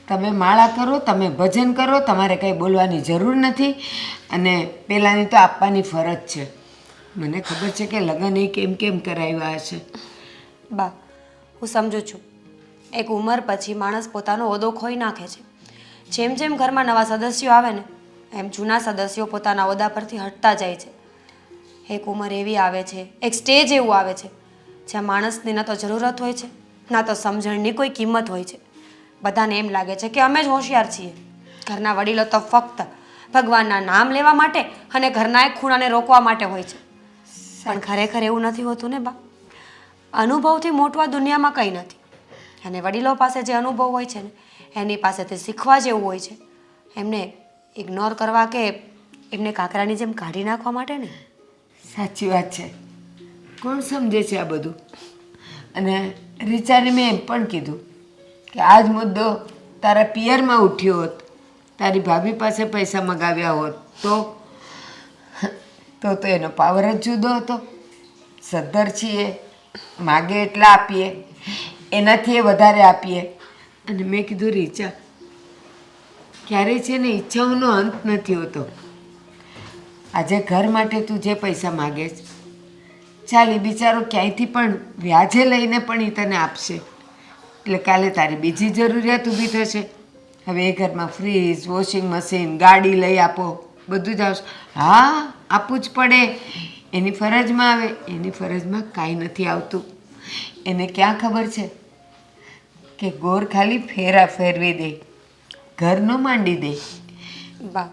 તમે માળા કરો, તમે ભજન કરો, તમારે કંઈ બોલવાની જરૂર નથી. અને પહેલાંની તો આપવાની ફરજ છે. મને ખબર છે કે લગ્ન એ કેમ કેમ કરાવ્યા હશે. બા, હું સમજુ છું. એક ઉંમર પછી માણસ પોતાનો હોદ્દો ખોઈ નાખે છે. જેમ જેમ ઘરમાં નવા સદસ્યો આવે ને એમ જૂના સદસ્યો પોતાના હોદ્દા પરથી હટતા જાય છે. એક ઉંમર એવી આવે છે, એક સ્ટેજ એવું આવે છે જ્યાં માણસની ન તો જરૂરત હોય છે, ના તો સમજણની કોઈ કિંમત હોય છે. બધાને એમ લાગે છે કે અમે જ હોશિયાર છીએ. ઘરના વડીલો તો ફક્ત ભગવાનના નામ લેવા માટે અને ઘરના એક ખૂણાને રોકવા માટે હોય છે. પણ ખરેખર એવું નથી હોતું ને બા. અનુભવથી મોટું આ દુનિયામાં કંઈ નથી. અને વડીલો પાસે જે અનુભવ હોય છે ને એની પાસેથી શીખવા જેવું હોય છે. એમને ઇગ્નોર કરવા કે એમને કાંકરાની જેમ કાઢી નાખવા માટે નહીં. સાચી વાત છે. કોણ સમજે છે આ બધું? અને રીચાને મેં એમ પણ કીધું કે આ જ મુદ્દો તારા પિયરમાં ઉઠ્યો હોત, તારી ભાભી પાસે પૈસા મગાવ્યા હોત તો એનો પાવર જ જુદો હતો. સદ્ધર છીએ, માગે એટલા આપીએ, એનાથી વધારે આપીએ. અને મેં કીધું રીચા, ક્યારેય છે ને ઈચ્છાઓનો અંત નથી હોતો. આજે ઘર માટે તું જે પૈસા માગે છે, ચાલ એ બિચારો ક્યાંયથી પણ વ્યાજે લઈને પણ એ તને આપશે. એટલે કાલે તારી બીજી જરૂરિયાત ઊભી થશે. હવે એ ઘરમાં ફ્રીજ, વોશિંગ મશીન, ગાડી લઈ આપો, બધું જ આવશે. હા, આપવું જ પડે. એની ફરજમાં આવે. એની ફરજમાં કાંઈ નથી આવતું. એને ક્યાં ખબર છે કે ગોર ખાલી ફેરા ફેરવી દે, ઘર ન માંડી દે. બા,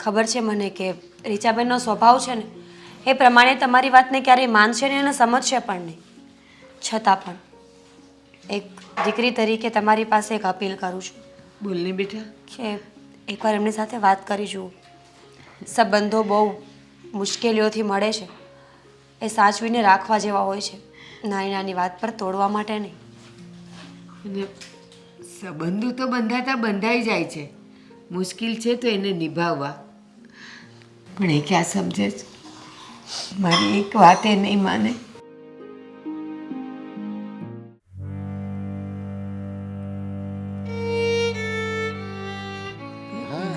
ખબર છે મને કે રીચાબેનનો સ્વભાવ છે ને એ પ્રમાણે તમારી વાતને ક્યારેય માનશે નહીં અને સમજશે પણ નહીં. છતાં પણ એક દીકરી તરીકે તમારી પાસે એક અપીલ કરું છું બોલને બેટા. કે એકવાર એમની સાથે વાત કરી જુઓ. સંબંધો બહુ મુશ્કેલીઓથી મળે છે. એ સાચવીને રાખવા જેવા હોય છે, નાની નાની વાત પર તોડવા માટે નહીં. અને સંબંધો તો બંધાતા બંધાઈ જાય છે. મુશ્કેલ છે તો એને નિભાવવા. પણ એ ક્યાં સમજે છે? મારી એક વાત એ નહીં માને.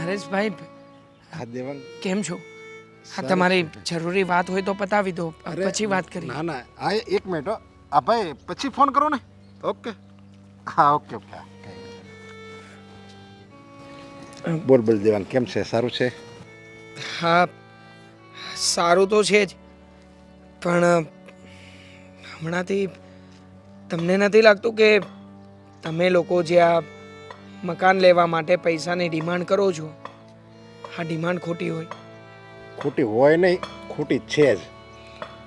નરેશભાઈ, હા દેવાંગ, કેમ છો? હા, તમારી જરૂરી વાત હોય તો પતાવી દો, પછી વાત કરી. ના ના, હા એક મિનિટ હો. આ ભાઈ પછી ફોન કરો ને. ઓકે, હા ઓકે ઓકે. બોલ બોલ દેવાંગ, કેમ છે? સારું છે? હા, સારું તો છે જ, પણ હમણાંથી તમને નથી લાગતું કે તમે લોકો જે આ મકાન લેવા માટે પૈસાની ડિમાન્ડ કરો છો, આ ડિમાન્ડ ખોટી હોય? ખોટી હોય નહીં, ખોટી છે જ.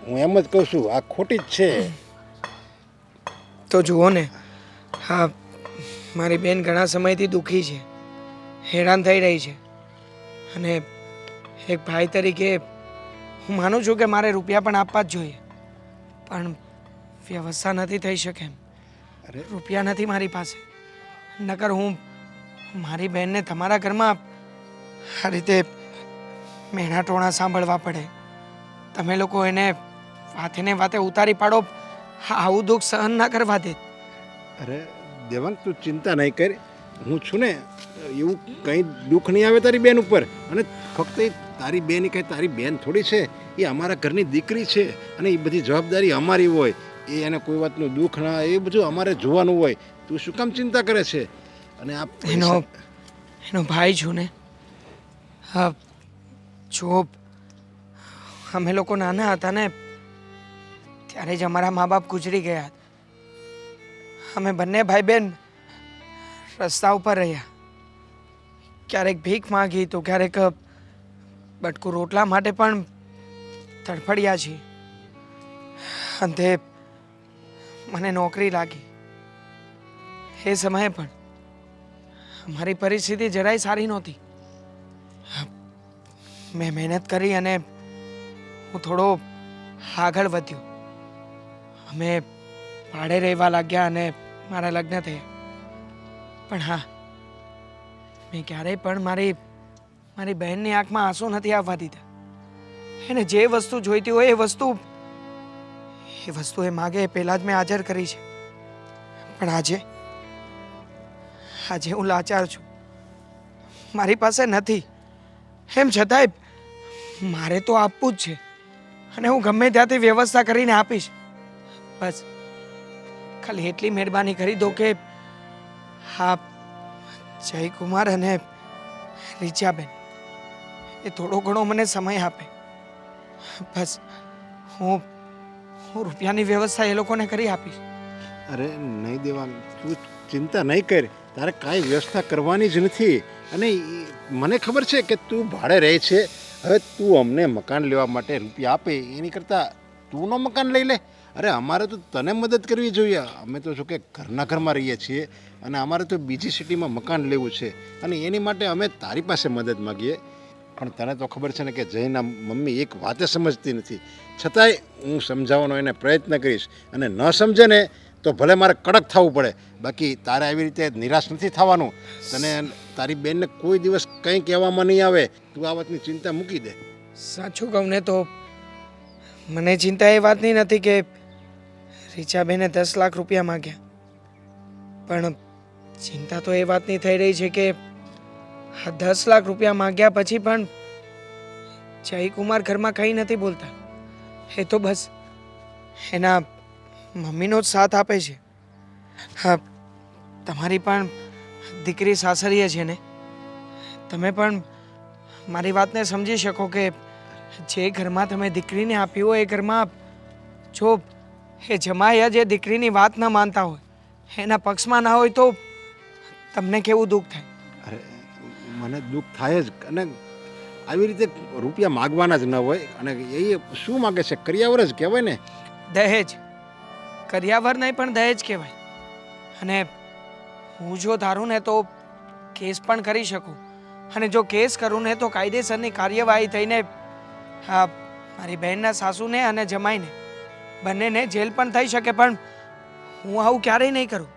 હું એમ જ કહું છું, આ ખોટી જ છે. તો જુઓ ને, હા, મારી બેન ઘણા સમયથી દુઃખી છે, હેરાન થઈ રહી છે. અને એક ભાઈ તરીકે હું માનું છું કે મારે રૂપિયા પણ આપવા જ જોઈએ, પણ વ્યવસ્થા નથી થઈ શકે એમ. રૂપિયા નથી મારી પાસે. નકર હું મારી બહેનને તમારા ઘરમાં આ રીતે મેણા ટોણા સાંભળવા પડે. તમે લોકો એને વાતે ને વાતે ઉતારી પાડો. આવું દુઃખ સહન ના કરવા દે. અરે દેવાંગ, તું ચિંતા નહીં કર. હું છું ને, એવું કંઈ દુઃખ નહીં આવે તારી બેન ઉપર. અને ફક્ત એ તારી બેન કંઈ તારી બેન થોડી છે, એ અમારા ઘરની દીકરી છે. અને એ બધી જવાબદારી અમારી હોય. એ એને કોઈ વાતનું દુઃખ ના, એ બધું અમારે જોવાનું હોય. તું શું કામ ચિંતા કરે છે? અને આ એનો ભાઈ છું ને. હા, જો અમે લોકો નાના હતા ને ત્યારે જ અમારા મા બાપ ગુજરી ગયા. અમે બંને ભાઈ બહેન રસ્તા ઉપર રહ્યા. ક્યારેક ભીખ માંગી તો ક્યારેક બટકું રોટલા માટે પણ તડફડ્યા છીએ. અંતે મને નોકરી લાગી. એ સમયે પણ અમારી પરિસ્થિતિ જરાય સારી નહોતી. મેં મહેનત કરી અને હું થોડો આગળ વધ્યો. અમે ભાડે રહેવા લાગ્યા અને મારા લગ્ન થયા. પણ હા, મેં ક્યારેય પણ મારી બહેનની આંખમાં આંસુ નથી આવવા દીધા. એને જે વસ્તુ જોઈતી હોય એ વસ્તુ એ માગે એ પહેલાં જ મેં હાજર કરી છે. પણ આજે હું લાચાર છું, મારી પાસે નથી, એમ છતાંય મારે તો આપવું જ છે અને હું ગમે ત્યાંથી વ્યવસ્થા કરીને આપીશ. બસ ખાલી એટલી મહેરબાની કરી દો કે હા જયકુમાર અને રીચાબેન એ થોડો ઘણો મને સમય આપે. બસ હું રૂપિયાની વ્યવસ્થા એ લોકોને કરી આપીશ. અરે નહીં દેવાંગ, તું ચિંતા નહીં કર, તારે કાંઈ વ્યવસ્થા કરવાની જ નથી. અને મને ખબર છે કે તું ભાડે રહે છે. હવે તું અમને મકાન લેવા માટે રૂપિયા આપે એની કરતાં તું નો મકાન લઈ લે. અરે અમારે તો તને મદદ કરવી જોઈએ. અમે તો જો કે ઘરના ઘરમાં રહીએ છીએ અને અમારે તો બીજી સિટીમાં મકાન લેવું છે અને એની માટે અમે તારી પાસે મદદ માગીએ. પણ તને તો ખબર છે ને કે જયના મમ્મી એક વાતે સમજતી નથી. છતાંય હું સમજાવવાનો એને પ્રયત્ન કરીશ અને ન સમજે ને તો ભલે મારે કડક થવું પડે, બાકી તારે આવી રીતે નિરાશ નથી થવાનું. તને તારી બેનને કોઈ દિવસ કંઈ કહેવામાં નહીં આવે. તું આ વાતની ચિંતા મૂકી દે. સાચું કહું ને તો મને ચિંતા એ વાતની નથી કે રીચાબેને 10 લાખ રૂપિયા માગ્યા, પણ ચિંતા તો એ વાતની થઈ રહી છે કે આ 10 લાખ રૂપિયા માગ્યા પછી પણ જયકુમાર ઘરમાં કંઈ નથી બોલતા. એ તો બસ એના મમ્મીનો જ સાથ આપે છે. હા, તમારી પણ દીકરી સાસરીએ છે ને, તમે પણ મારી વાતને સમજી શકો કે જે ઘરમાં તમે દીકરીને આપી હોય એ ઘરમાં જો એ જમાઈ જ એ દીકરીની વાત ન માનતા હોય, એના પક્ષમાં ના હોય તો તમને કેવું દુઃખ થાય. અરે મને દુઃખ થાય જ. અને આવી રીતે રૂપિયા માગવાના જ ન હોય. અને એ શું માગે છે? કરિયાવર જ કહેવાય ને. દહેજ, કરિયાવર નહીં પણ દહેજ કહેવાય. અને હું જો ધારું ને તો કેસ પણ કરી શકું, અને જો કેસ કરું ને તો કાયદેસરની કાર્યવાહી થઈને હા મારી બહેનના સાસુને અને જમાઈને બંનેને જેલ પણ થઈ શકે. પણ હું આવું ક્યારેય નહીં કરું,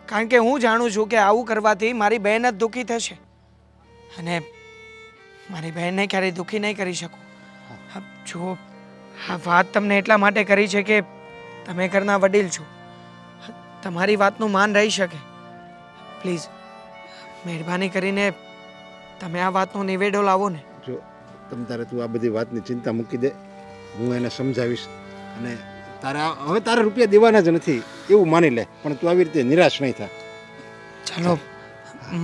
કારણ કે હું જાણું છું કે આવું કરવાથી મારી બહેન જ દુઃખી થશે અને મારી બહેનને ક્યારેય દુઃખી નહીં કરી શકું. જો આ વાત તમને એટલા માટે કરી છે કે તમે ઘરના વડીલ છો, તમારી વાતનું માન રહી શકે. પ્લીઝ મહેરબાની કરીને તમે આ વાતનો નિવેડો લાવો ને. જો તમ તારે તું આ બધી વાતની ચિંતા મૂકી દે, હું એને સમજાવીશ. અને હવે તારે રૂપિયા દેવાના જ નથી એવું માની લે. પણ તું આવી રીતે નિરાશ નહીં થા. ચાલો,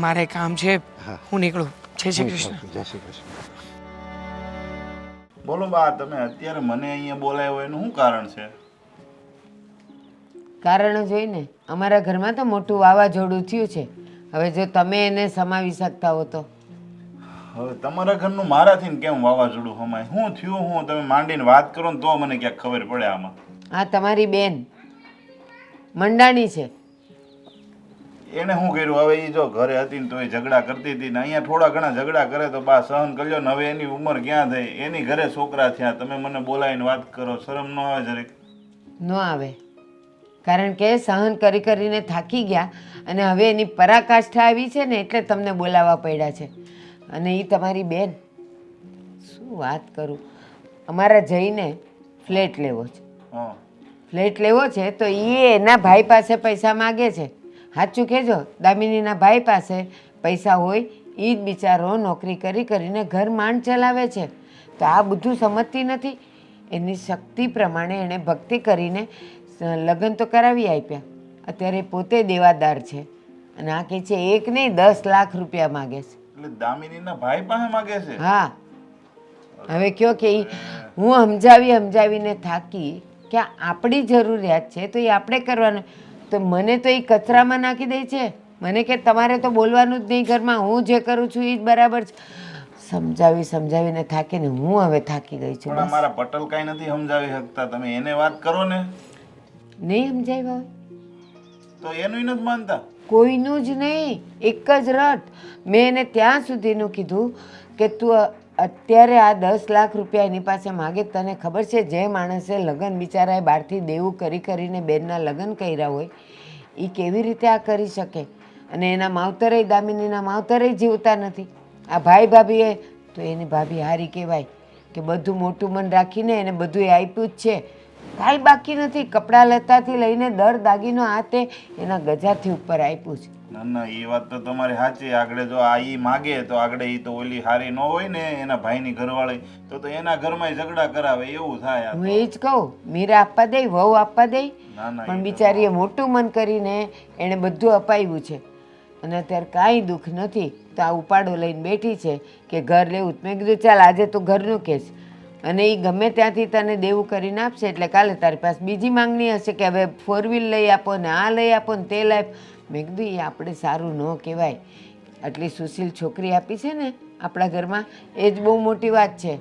મારે કામ છે, હા. હું નીકળું. જય શ્રી કૃષ્ણ. જય શ્રી કૃષ્ણ. બોલો બા, તમે અત્યારે મને અહીંયા બોલાવ્યો એનું શું કારણ છે? કારણ જોઈને અમારા ઘરમાં તો મોટું વાવાઝોડું થયું છે. હવે જો તમે એને સમાવી શકતા હો તો. હવે તમારા ઘરનું મારાથી ને કેમ વાવાઝોડું હમાય? શું થયું? હું તમે માંડીને વાત કરો ને તો મને ક્યાંક ખબર પડે આમાં. આ તમારી બેન મંડાણી છે. એને શું કર્યું? હવે એ જો ઘરે હતી ને તો એ ઝઘડા કરતી હતી ને અહીંયા થોડા ઘણા ઝઘડા કરે તો બા સહન કરજો ને. હવે એની ઉંમર ક્યાં થઈ? એની ઘરે છોકરા થયા, તમે મને બોલાવીને વાત કરો, શરમ ન આવે જરીક? ન આવે, કારણ કે સહન કરી કરીને થાકી ગયા અને હવે એની પરાકાષ્ઠા આવી છે ને એટલે તમને બોલાવવા પડ્યા છે. અને એ તમારી બેન, શું વાત કરું, અમારા જઈને ફ્લેટ લેવો છે. હા, ફ્લેટ લેવો છે તો એ એના ભાઈ પાસે પૈસા માગે છે. સાચું કહેજો, દામિનીના ભાઈ પાસે પૈસા હોય એ જ બિચારો નોકરી કરીને ઘર માંડ ચલાવે છે. તો આ બધું સમજતી નથી. એની શક્તિ પ્રમાણે એણે ભક્તિ કરીને લગ્ન તો કરાવી આપ્યા. અત્યારે પોતે દેવાદાર છે અને આ કહે છે 1 નહીં 10 લાખ રૂપિયા માગે છે. એટલે દામિનીના ભાઈ પાસે માગે છે? હા, હવે કયો કે હું સમજાવીને થાકી કે આપણી જરૂરિયાત છે તો એ આપણે કરવાનું. તો મને તો એ કચરામાં નાખી દે છે. મને કે તમારે તો બોલવાનું જ નહીં ઘરમાં, હું જે કરું છું એ જ બરાબર છે. સમજાવીને થાકીને હું હવે થાકી ગઈ છું. પણ અમારા પટેલ કાંઈ નથી સમજાવી શકતા, તમે એને વાત કરો ને. નહીં સમજાવ્યા હોય તો એનું નથી માનતા? કોઈનું જ નહીં, એક જ રટ. મેં એને ત્યાં સુધીનું કીધું કે તું અત્યારે આ 10 લાખ રૂપિયા એની પાસે માગે. તને ખબર છે જે માણસે લગ્ન બિચારાએ બહારથી દેવું કરીને બેનના લગ્ન કર્યા હોય એ કેવી રીતે આ કરી શકે? અને એના માવતરે, દામિનીના માવતરે જીવતા નથી. આ ભાઈ ભાભીએ તો એની ભાભી હારી કહેવાય કે બધું મોટું મન રાખીને એને બધું એ આપ્યું જ છે. કાંઈ બાકી નથી. કપડાં લત્તાથી લઈને દર દાગીનો હાથે એના ગજાથી ઉપર આપ્યું છે. ના ના, એ વાત તો તમારી સાચી. આગળ જો આ ઈ માગે તો આગળ ઈ તો ઓલી હારી ન હોય ને એના ભાઈની ઘરવાળી, તો એના ઘરમાં ઝઘડા કરાવે એવું થાય. હું એ જ કહું, મીરા આપવા દઈ, વહુ આપવા દઈ, ના ના, પણ બિચારીએ મોટું મન કરીને એણે બધું અપાવ્યું છે અને અત્યારે કાંઈ દુઃખ નથી. તો આ ઉપાડો લઈને બેઠી છે કે ઘર લેવું. મેં કીધું ચાલ આજે તું ઘરનું કહેશ અને એ ગમે ત્યાંથી તને દેવું કરીને આપશે એટલે કાલે તારી પાસે બીજી માંગણી હશે કે હવે 4 વ્હીલ લઈ આપો ને આ લઈ આપો ને તે લઈ આપો. મેં કીધું એ આપણે સારું ન કહેવાય. આટલી સુશીલ છોકરી આપી છે ને આપણા ઘરમાં, એ જ બહુ મોટી વાત છે.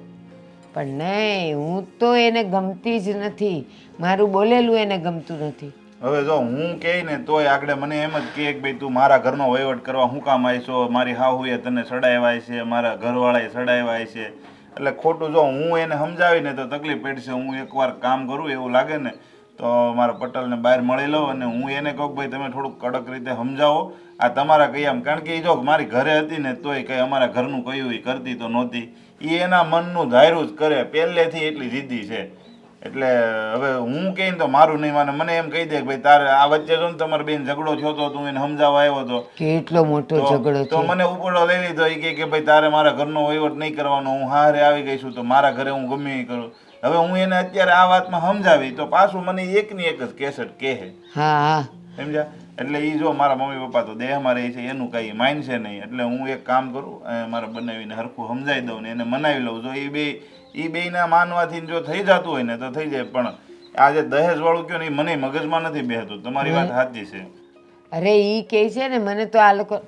પણ નહીં, હું તો એને ગમતી જ નથી. મારું બોલેલું એને ગમતું નથી. હવે જો હું કહે ને તોય આગળ મને એમ જ કહે કે ભાઈ તું મારા ઘરનો વહીવટ કરવા હું કામ આવીશો, મારી હાહુએ તને સડાવ્યા છે, મારા ઘરવાળાએ સડાવ્યા છે. એટલે ખોટું જો હું એને સમજાવીને તો તકલીફ પડશે. હું એકવાર કામ કરું એવું લાગે ને તો મારા પટેલને બહાર મળી લઉં અને હું એને કહું ભાઈ તમે થોડુંક કડક રીતે સમજાવો આ તમારા કયામ. કારણ કે એ જો મારી ઘરે હતી ને તોય કંઈ અમારા ઘરનું કહ્યું એ કરતી તો નહોતી. એ એના મનનું ધાર્યું જ કરે, પહેલેથી એટલી જીદ્દી છે. એટલે હવે હું કહીને તો મારું નહીં માને. મને એમ કહી દે કે ભાઈ તારે આ વચ્ચે જો ને તમારી બેન ઝઘડો થયો તો તું એને સમજાવવા આવ્યો હતો, કેટલો મોટો ઝઘડો તો છે. મને ઉપડો લઈ લીધો. એ કે ભાઈ તારે મારા ઘરનો વહીવટ નહીં કરવાનો, હું હારે આવી ગઈ છું તો મારા ઘરે હું ગમે એ કરું. હવે હું એને અત્યારે આ વાતમાં સમજાવી તો પાછું મને એકની એક જ કેસેટ કહે. હા હા, સમજ્યા? એટલે એ જો મારા મમ્મી પપ્પા તો દેહમાં રહે છે, એનું કંઈ માનશે નહીં. એટલે હું એક કામ કરું, મારે બનાવીને હરખું સમજાવી દઉં ને એને મનાવી લઉં. જો એ બેયના માનવાથી જો થઈ જતું હોય ને તો થઈ જાય. પણ આ જે દહેજ વાળું કયો ને એ મને મગજમાં નથી બેસતું. તમારી વાત સાચી છે. અરે એ કહે છે ને મને તો આ લોકો.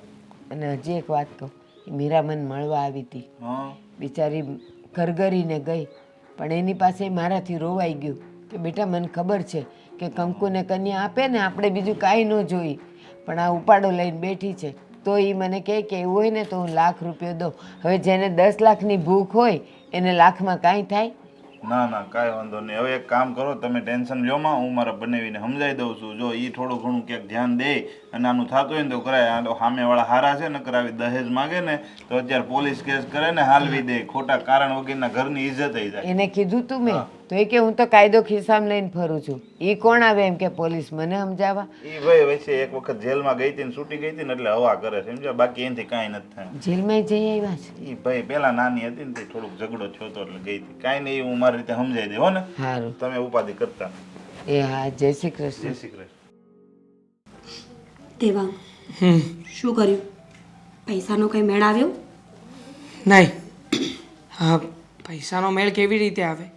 અને હજી એક વાત કહું, મીરા મને મળવા આવી હતી. હા, બિચારી ઘરઘરીને ગઈ પણ એની પાસે મારાથી રોવાઈ ગયું કે બેટા મને ખબર છે કે કંકુને કન્યા આપે ને આપણે બીજું કાંઈ ન જોઈ, પણ આ ઉપાડો લઈને બેઠી છે. તો એ મને કહે કે એવું હોય ને તો હું ₹1,00,000 દઉં. હવે જેને 10 લાખની ભૂખ હોય એને લાખમાં કાંઈ થાય? ના ના, કાંઈ વાંધો નહીં. હવે એક કામ કરો, તમે ટેન્શન લ્યોમાં, હું મારા બનાવીને સમજાવી દઉં છું. જો એ થોડું ઘણું ક્યાંક ધ્યાન દે અને આનું થતું હોય ને તો કરાય. આ તો સામેવાળા હારા છે ને કરાવી. દહેજ માગે ને તો અત્યારે પોલીસ કેસ કરે ને હાલવી દે. ખોટા કારણ વગરના ઘરની ઇજ્જત થઈ જાય. એને કીધું તું મેં તો એ કે હું તો કાયદો ખિસ્સામાં લઈને ફરું છું. એ કોણ આવે એમ કે પોલીસ મને સમજાવવા? એ ભાઈ વચ્ચે એક વખત જેલમાં ગઈ હતી ને છૂટી ગઈ હતી ને એટલે હવા કરે છે, સમજ્યા? બાકી એનાથી કાંઈ નથી થાય. જેલમાં જઈ આવ્યા છે? એ ભાઈ પેલા નાની હતી ને તે થોડુંક ઝઘડો થયો તો એટલે ગઈ હતી. કાંઈ નહીં, હું મારી રીતે સમજાવી દે હો ને. સારું. તમે ઉપાધિ કરતા. એ હા, જય શ્રી કૃષ્ણ. જય શ્રી કૃષ્ણ. દેવાંગ, શું કર્યું? પૈસાનો કંઈ મેળ આવ્યો? નહીં, હા, પૈસાનો મેળ કેવી રીતે આવે?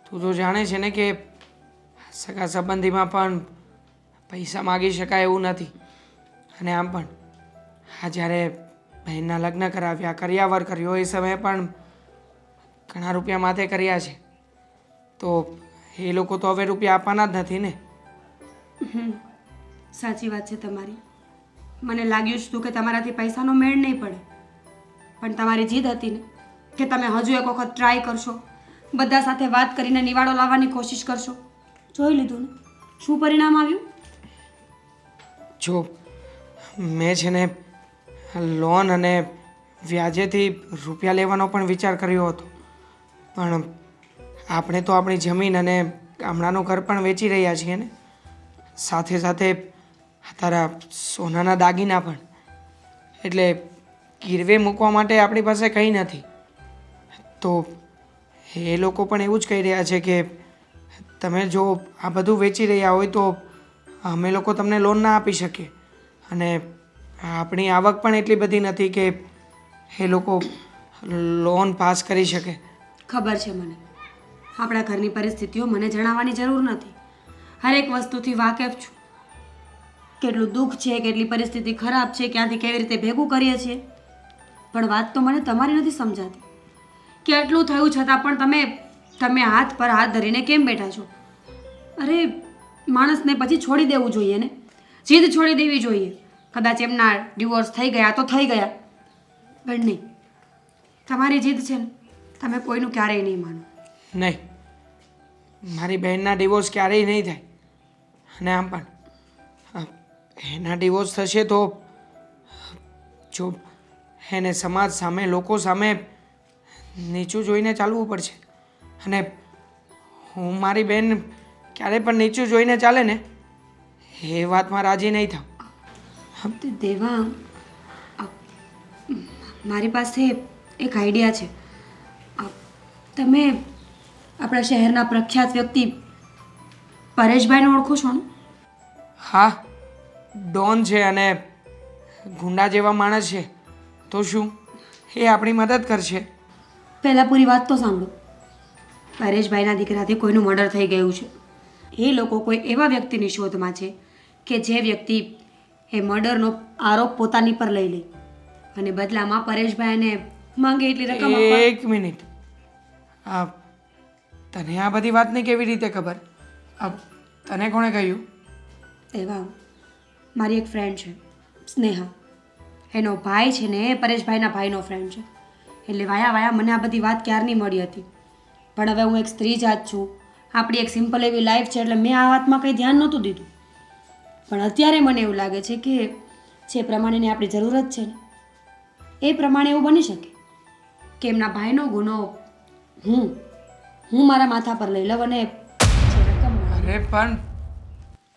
તું તો જાણે છે ને કે સગા સંબંધીમાં પણ પૈસા માગી શકાય એવું નથી. અને આમ પણ આ જ્યારે બહેનના લગ્ન કરાવ્યા, કર્યાવર કર્યો, એ સમયે પણ ઘણા રૂપિયા માથે કર્યા છે. તો એ લોકો તો હવે રૂપિયા આપવાના જ નથી ને. સાચી વાત છે તમારી. મને લાગ્યું જ હતું કે તમારાથી પૈસાનો મેળ નહીં પડે, પણ તમારી જીદ હતી ને કે તમે હજુ એક વખત ટ્રાય કરશો, બધા સાથે વાત કરીને નિવાડો લાવવાની કોશિશ કરશો. જોઈ લીધું ને શું પરિણામ આવ્યું? જો મેં છે ને લોન અને વ્યાજેથી રૂપિયા લેવાનો પણ વિચાર કર્યો હતો, પણ આપણે તો આપણી જમીન અને ગામડાનું ઘર પણ વેચી રહ્યા છીએ ને, સાથે સાથે તારા સોનાના દાગીના પણ. એટલે ગીરવે મૂકવા માટે આપણી પાસે કંઈ નથી. તો એ લોકો પણ એવું જ કહી રહ્યા છે કે તમે જો આ બધું વેચી રહ્યા હોય તો અમે લોકો તમને લોન ના આપી શકીએ. અને આપણી આવક પણ એટલી બધી નથી કે એ લોકો લોન પાસ કરી શકે. ખબર છે મને, આપણા ઘરની પરિસ્થિતિઓ મને જણાવવાની જરૂર નથી. હરેક વસ્તુથી વાકેફ છું. કેટલું દુઃખ છે, કેટલી પરિસ્થિતિ ખરાબ છે, ક્યાંથી કેવી રીતે ભેગું કરીએ છીએ. પણ વાત તો મને તમારી નથી સમજાતી કે આટલું થયું છતાં પણ તમે હાથ પર હાથ ધરીને કેમ બેઠા છો? અરે માણસને પછી છોડી દેવું જોઈએ ને, જીદ છોડી દેવી જોઈએ. કદાચ એમના ડિવોર્સ થઈ ગયા તો થઈ ગયા, પણ નહીં, તમારી જીદ છે ને તમે કોઈનું ક્યારેય નહીં માનો. નહીં, મારી બહેનના ડિવોર્સ ક્યારેય નહીં થાય. અને આમ પણ એના ડિવોર્સ થશે તો જો એને સમાજ સામે, લોકો સામે નીચું જોઈને ચાલવું પડશે. અને હું મારી બહેન ક્યારે પણ નીચું જોઈને ચાલે ને એ વાતમાં રાજી નહીં થાવ. દેવાંગ, મારી પાસે એક આઈડિયા છે. તમે આપણા શહેરના પ્રખ્યાત વ્યક્તિ પરેશભાઈને ઓળખો છો ને? હા, ડોન છે અને ગુંડા જેવા માણસ છે. તો શું એ આપણી મદદ કરશે? પહેલાં પૂરી વાત તો સાંભળો. પરેશભાઈના દીકરાથી કોઈનું મર્ડર થઈ ગયું છે. એ લોકો કોઈ એવા વ્યક્તિની શોધમાં છે કે જે વ્યક્તિ એ મર્ડરનો આરોપ પોતાની પર લઈ લે અને બદલામાં પરેશભાઈને માંગે એટલી રકમ આપવા. એક મિનિટ, તને આ બધી વાતની કેવી રીતે ખબર? તને કોણે કહ્યું? એવા મારી એક ફ્રેન્ડ છે સ્નેહા, એનો ભાઈ છે ને એ પરેશભાઈના ભાઈનો ફ્રેન્ડ છે. એટલે વાયા મને આ બધી વાત ક્યારની મળી હતી. પણ હવે હું એક સ્ત્રી જાત છું, આપણી એક સિમ્પલ એવી લાઈફ છે, એટલે મેં આ વાતમાં કંઈ ધ્યાન નહોતું દીધું. પણ અત્યારે મને એવું લાગે છે કે જે પ્રમાણેની આપણી જરૂરત છે ને એ પ્રમાણે એવું બની શકે કે એમના ભાઈનો ગુનો હું મારા માથા પર લઈ લઉં અને જે રકમ અરે પણ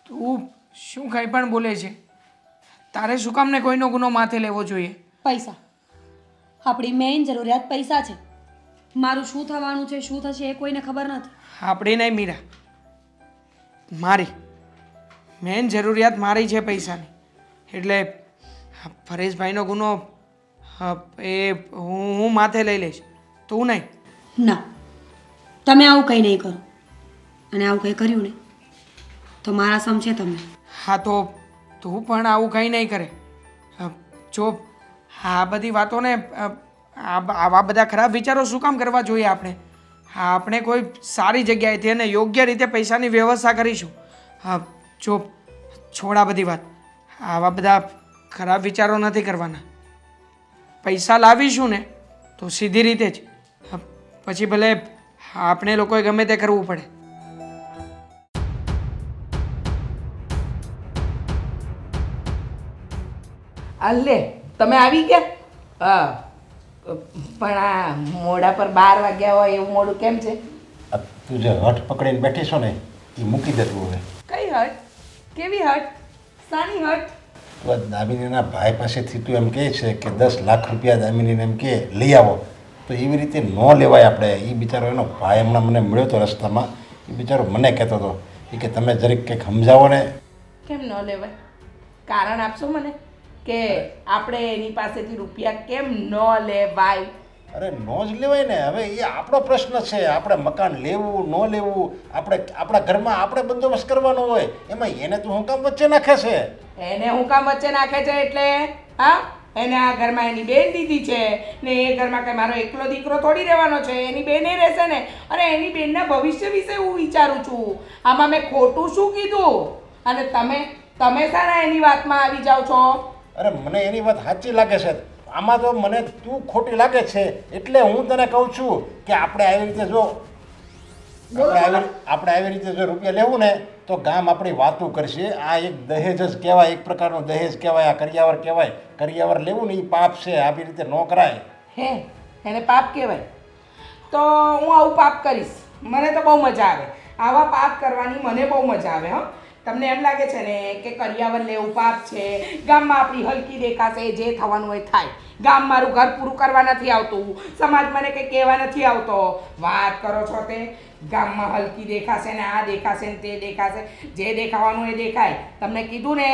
તું શું કંઈ પણ બોલે છે? તારે શું કામ ને કોઈનો ગુનો માથે લેવો જોઈએ? પૈસા, આપણી મેઇન જરૂરિયાત પૈસા છે. મારું શું થવાનું છે, શું થશે એ કોઈને ખબર નથી. આપણી નહીં મીરા, મારી મેન જરૂરિયાત મારી છે પૈસાની. એટલે પરેશભાઈનો ગુનો એ હું માથે લઈ લઈશ, તું નહીં. ના, તમે આવું કંઈ નહીં કરો, અને આવું કંઈ કર્યું ને તો મારા સમ છે તમને. હા, તો તું પણ આવું કંઈ નહીં કરે. જો આ બધી વાતોને આવા બધા ખરાબ વિચારો શું કામ કરવા જોઈએ આપણે? આપણે કોઈ સારી જગ્યાએથી અને યોગ્ય રીતે પૈસાની વ્યવસ્થા કરીશું. જો છોડ આ બધી વાત, આવા બધા ખરાબ વિચારો નથી કરવાના. પૈસા લાવીશું ને તો સીધી રીતે જ, પછી ભલે આપણે લોકોએ ગમે તે કરવું પડે. લે તમે આવી ગયા? હા, પણ આ મોડા પર 12 વાગ્યા હોય એવું મોડું કેમ છે? તું જે હઠ પકડીને બેઠી છો ને એ મૂકી દે તું હવે. કઈ હટ? કેવી હટ? સાની હટ? તું દામિનીના ભાઈ પાસેથી તું એમ કહે છે કે 10 લાખ રૂપિયા દામિનીને એમ કે લઈ આવો, તો એવી રીતે ન લેવાય આપણે. એ બિચારો એનો ભાઈ હમણાં મને મળ્યો હતો રસ્તામાં, એ બિચારો મને કહેતો હતો કે તમે જરીક કંઈક સમજાવો ને. કેમ ન લેવાય? કારણ આપશો મને કે આપણે એની પાસેથી રૂપિયા કેમ ન લેવાય? અરે નો જ લેવાય ને. હવે એ આપણો પ્રશ્ન છે, આપણે મકાન લેવું ન લેવું, આપણે આપણા ઘરમાં આપણે બંદોબસ્ત કરવાનો હોય, એમાં એને તું હું કામ વચ્ચે નાખે છે? એને હું કામ વચ્ચે નાખે છે એટલે હા, એને આ ઘરમાં એની બેન દીધી છે ને એ ઘરમાં કઈ મારો એકલો દીકરો થોડી રહેવાનો છે, એની બેને રહેશે ને. અને એની બેનના ભવિષ્ય વિશે હું વિચારું છું. આમાં મેં ખોટું શું કીધું? અને તમે સારા એની વાતમાં આવી જાઓ છો? અરે મને એની વાત સાચી લાગે છે, આમાં તો મને તું ખોટી લાગે છે. એટલે હું તને કહું છું કે આપણે આવી રીતે જો આપણે આવી રીતે જો રૂપિયા લેવું ને તો ગામ આપણી વાતું કરશે. આ એક દહેજ જ કહેવાય, એક પ્રકારનું દહેજ કહેવાય, આ કરિયાવર કહેવાય. કરિયાવર લેવું ને એ પાપ છે, આવી રીતે ન કરાય. હે, એને પાપ કહેવાય? તો હું આવું પાપ કરીશ. મને તો બહુ મજા આવે આવા પાપ કરવાની, મને બહુ મજા આવે. હં, તમને એમ લાગે છે ને કે કરિયાવર લેવું પાપ છે, ગામમાં આપણી હલકી દેખાશે, જે થવાનું હોય થાય, ગામ મારું ઘર પૂરું કરવા નથી આવતું, સમાજ મને કંઈ કહેવા નથી આવતો. વાત કરો છો તે ગામમાં હલકી દેખાશે ને આ દેખાશે ને તે દેખાશે, જે દેખાવાનું એ દેખાય. તમને કીધું ને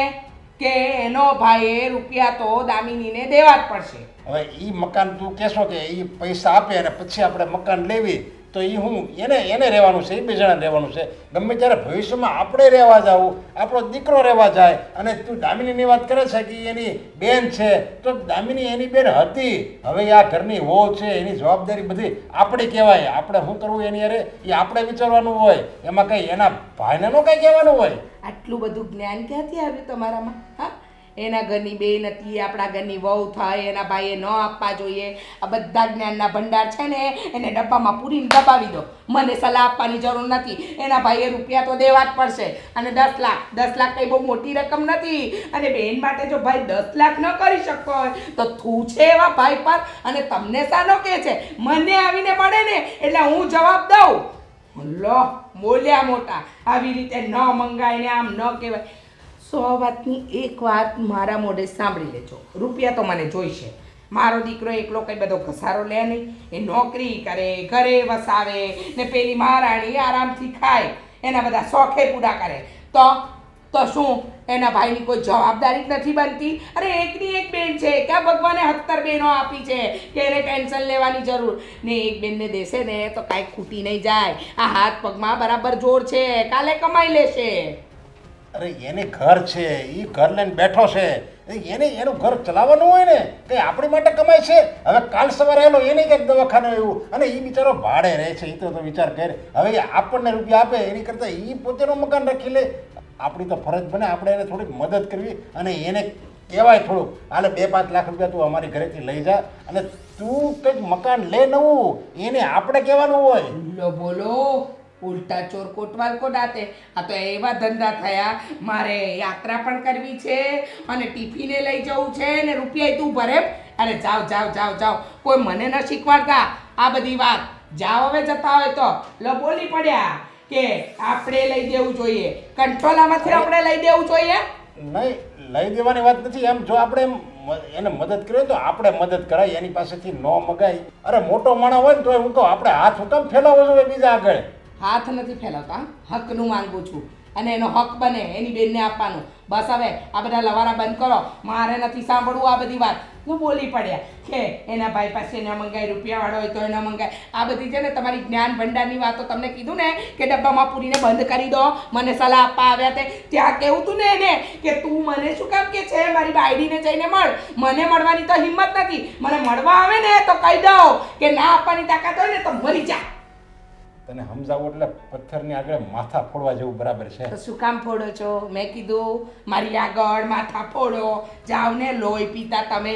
કે એનો ભાઈએ રૂપિયા તો દામિનીને દેવા જ પડશે. હવે એ મકાન તું કહેશો કે એ પૈસા આપે અને પછી આપણે મકાન લેવી, તો એ હું એને રહેવાનું છે, એ 2 જણા રહેવાનું છે. ગમે ત્યારે ભવિષ્યમાં આપણે રહેવા જવું, આપણો દીકરો રહેવા જાય. અને તું દામિનીની વાત કરે છે કે એની બેન છે, તો દામિની એની બેન હતી, હવે આ ઘરની વહુ છે, એની જવાબદારી બધી આપણી કહેવાય. આપણે શું કરવું એની અરે એ આપણે વિચારવાનું હોય, એમાં કંઈ એના ભાઈને નો કંઈ કહેવાનું હોય. આટલું બધું જ્ઞાન ક્યાંથી આવ્યું તમારામાં? હા, એના ઘરની બેન હતી, આપણા ઘરની વહુ થાય, એના ભાઈએ ન આપવા જોઈએ. આ બધા જ્ઞાનના ભંડાર છે ને એને ડબ્બામાં પૂરીને દબાવી દો. મને સલાહ આપવાની જરૂર નથી. એના ભાઈએ રૂપિયા તો દેવા જ પડશે. અને 10 લાખ કંઈ બહુ મોટી રકમ નથી. અને બેન માટે જો ભાઈ 10 લાખ ન કરી શકતો હોય તો થૂ છે એવા ભાઈ પર. અને તમને શાનો કહે છે? મને આવીને પડે ને એટલે હું જવાબ દઉં. લો, બોલ્યા મોટા આવી રીતે ન મંગાય ને આમ ન કહેવાય 100 વાતની એક વાત મારા મોઢે સાંભળી લેજો રૂપિયા તો મને જોઈશે મારો દીકરો એકલો કઈ બધો ઘસારો લે નહીં એ નોકરી કરે ઘરે વસાવે ને પેલી મહારાણી આરામથી ખાય એના બધા શોખે પૂરા કરે તો શું એના ભાઈની કોઈ જવાબદારી જ નથી બનતી અરે એકની એક બેન છે ક્યાં ભગવાને 17 બહેનો આપી છે કે એને ટેન્શન લેવાની જરૂર ને એક બેનને દેશે ને તો કાંઈ ખૂટી નહીં જાય આ હાથ પગમાં બરાબર જોર છે કાલે કમાઈ લેશે અરે એને ઘર છે એ ઘર લઈને બેઠો છે એને એનું ઘર ચલાવવાનું હોય ને કે આપણી માટે કમાય છે હવે કાલ સવારે એલો એને કંઈક દવાખાને એવું અને એ બિચારો ભાડે રહે છે એ તો વિચાર કરે હવે એ આપણને રૂપિયા આપે એની કરતાં એ પોતાનું મકાન રાખી લે આપણી તો ફરજ બને આપણે એને થોડીક મદદ કરવી અને એને કહેવાય થોડુંક હાલે 2-5 લાખ રૂપિયા તું અમારી ઘરેથી લઈ જા અને તું કંઈક મકાન લે નવું એને આપણે કહેવાનું હોય બોલો ઉલટા ચોર કોટવાલ કોડાતે આ તો એવા ધંધા થયા મારે યાત્રા પણ કરવી છે અને ટિફિને લઈ જવું છે ને રૂપિયા તું ભરે અરે જાઓ કોઈ મને ન શીખવાડતા આ બધી વાત જાઓ હવે જતા હોય તો બોલી પડ્યા કે આપણે લઈ દેવું જોઈએ કંટ્રોલામાંથી આપણે લઈ દેવું જોઈએ નહીં લઈ દેવાની વાત નથી એમ જો આપણે એને મદદ કરીએ તો આપણે મદદ કરાય એની પાસેથી ન મગાય અરે મોટો માણસ હોય ને તો હું કહું આપણે હાથ હુકમ ફેલાવો જોઈએ બીજા આગળ હાથ નથી ફેલાવતા હકનું માંગુ છું અને એનો હક બને એની બેનને આપવાનું બસ હવે આ બધા લવારા બંધ કરો મારે નથી સાંભળવું આ બધી વાત હું બોલી પડ્યા કે એના ભાઈ પાસે ન મંગાય રૂપિયાવાળો હોય તો ન મંગાય આ બધી છે ને તમારી જ્ઞાન ભંડારની વાતો તમને કીધું ને કે ડબ્બામાં પૂરીને બંધ કરી દો મને સલાહ આપવા આવ્યા તે ત્યાં કેવું તું ને એને કે તું મને શું કામ કે છે મારી બાયડીને જઈને મળ મને મળવાની તો હિંમત નથી મને મળવા આવે ને તો કહી દઉં કે ના આપવાની તાકાત હોય ને તો મરી જા તને સમજાવું એટલે પથ્થરની આગળ માથા ફોડવા જેવું બરાબર છે તો શું કામ ફોડો છો મેં કીધું મારી આગળ માથા ફોડો જાઓ ને લોહી પીતા તમે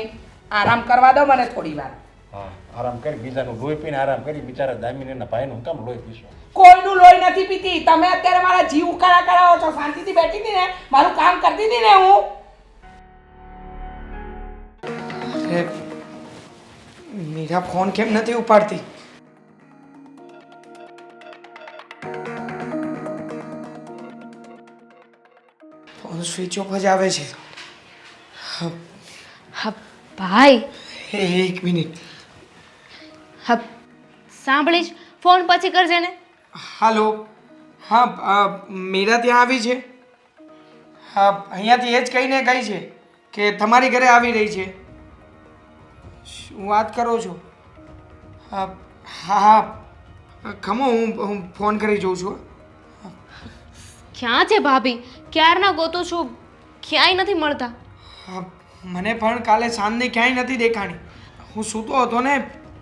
આરામ કરવા દો મને થોડી વાર હા આરામ કરી બીજાનું લોહી પીને આરામ કરી બિચારા દામીને ભાઈનું કામ લોહી પીશો કોઈનું લોહી નથી પીતી તમે અત્યારે મારા જીવ ઉકાળા કરાવો છો શાંતિથી બેઠી હતી ને મારું કામ કરતી હતી ને હું અરે મીરા ફોન કેમ નથી ઉપાડતી ફોન સ્વિચ ઓફ જ આવે છે હા ભાઈ એક મિનિટ હા સાંભળીશ ફોન પછી કરજે ને હાલો હા મીરા ત્યાં આવી છે હા અહીંયાથી એ જ કહીને ગઈ છે કે તમારી ઘરે આવી રહી છે શું વાત કરો છો હા હા ખમો હું ફોન કરી જોઉં છું ક્યાં છે ભાભી ક્યારના ગોતું છું ક્યાંય નથી મળતા હા મને પણ કાલે સાંજની ક્યાંય નથી દેખાણી હું સૂતો હતો ને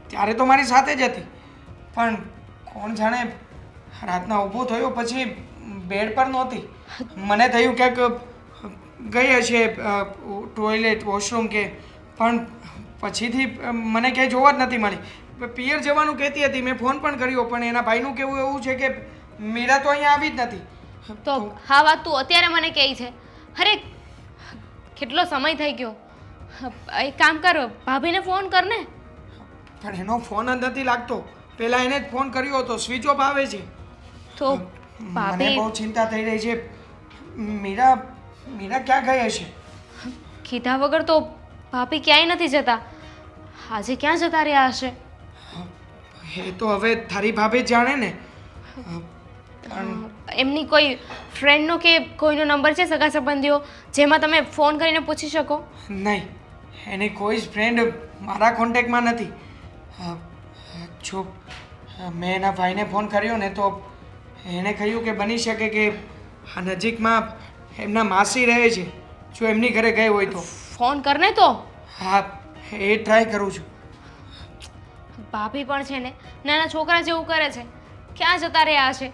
ત્યારે તો મારી સાથે જ હતી પણ કોણ જાણે રાતના ઊભો થયો પછી બેડ પર નહોતી મને થયું ક્યાંક ગઈ હશે ટોયલેટ વોશરૂમ કે પણ પછીથી મને ક્યાંય જોવા જ નથી મળી પિયર જવાનું કહેતી હતી મેં ફોન પણ કર્યો પણ એના ભાઈનું કહેવું એવું છે કે મીરા તો અહીંયા આવી જ નથી તો હા વાત તું અત્યારે મને કહી છે અરે કેટલો સમય થઈ ગયો એક કામ કર ભાભીને ફોન કર ને પણ એનો ફોન જ નથી લાગતો પહેલાં એને જ ફોન કર્યો હતો સ્વિચ ઓફ આવે છે તો મને ભાભી બહુ ચિંતા થઈ રહી છે મીરા મીરા ક્યાં ગઈ હશે કીધા વગર તો ભાભી ક્યાંય નથી જતા આજે ક્યાં જતા રહ્યા હશે એ તો હવે તારી ભાભી જ જાણે ને પણ એમની કોઈ ફ્રેન્ડનો કે કોઈનો નંબર છે સગા સંબંધીઓ જેમાં તમે ફોન કરીને પૂછી શકો નહીં એની કોઈ જ ફ્રેન્ડ મારા કોન્ટેક્ટમાં નથી જો મેં એના ભાઈને ફોન કર્યો ને તો એણે કહ્યું કે બની શકે કે આ નજીકમાં એમના માસી રહે છે જો એમની ઘરે ગઈ હોય તો ફોન કરને તો હા એ ટ્રાય કરું છું ભાભી પણ છે ને નાના છોકરા જેવું કરે છે ક્યાં જતા રહ્યા છે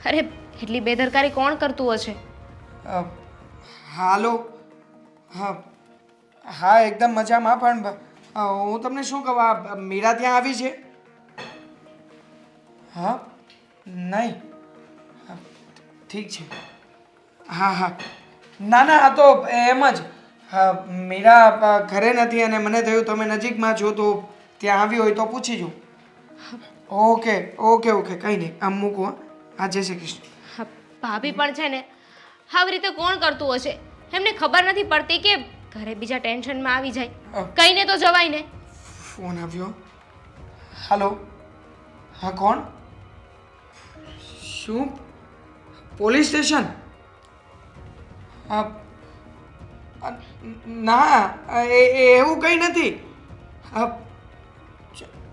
અરે એટલી બેદરકારી કોણ કરતું હશે હાલો હા હા એકદમ મજામાં પણ હું તમને શું કહું આ મીરા ત્યાં આવી છે હા નહીં ઠીક છે હા હા ના ના આ તો એમ જ મીરા ઘરે નથી અને મને થયું તમે નજીકમાં છો તો ત્યાં આવી હોય તો પૂછી જો ઓકે ઓકે ઓકે કંઈ નહીં આમ મૂકું હા જય શ્રી કૃષ્ણ. હા, ભાભી પણ છે ને આવી રીતે કોણ કરતું હશે? એમને ખબર નથી પડતી કે ઘરે બીજા ટેન્શનમાં આવી જાય. કહીને તો જવાય ને. ફોન આવ્યો. હાલો. હા કોણ? શું? Police station? ના એવું કંઈ નથી.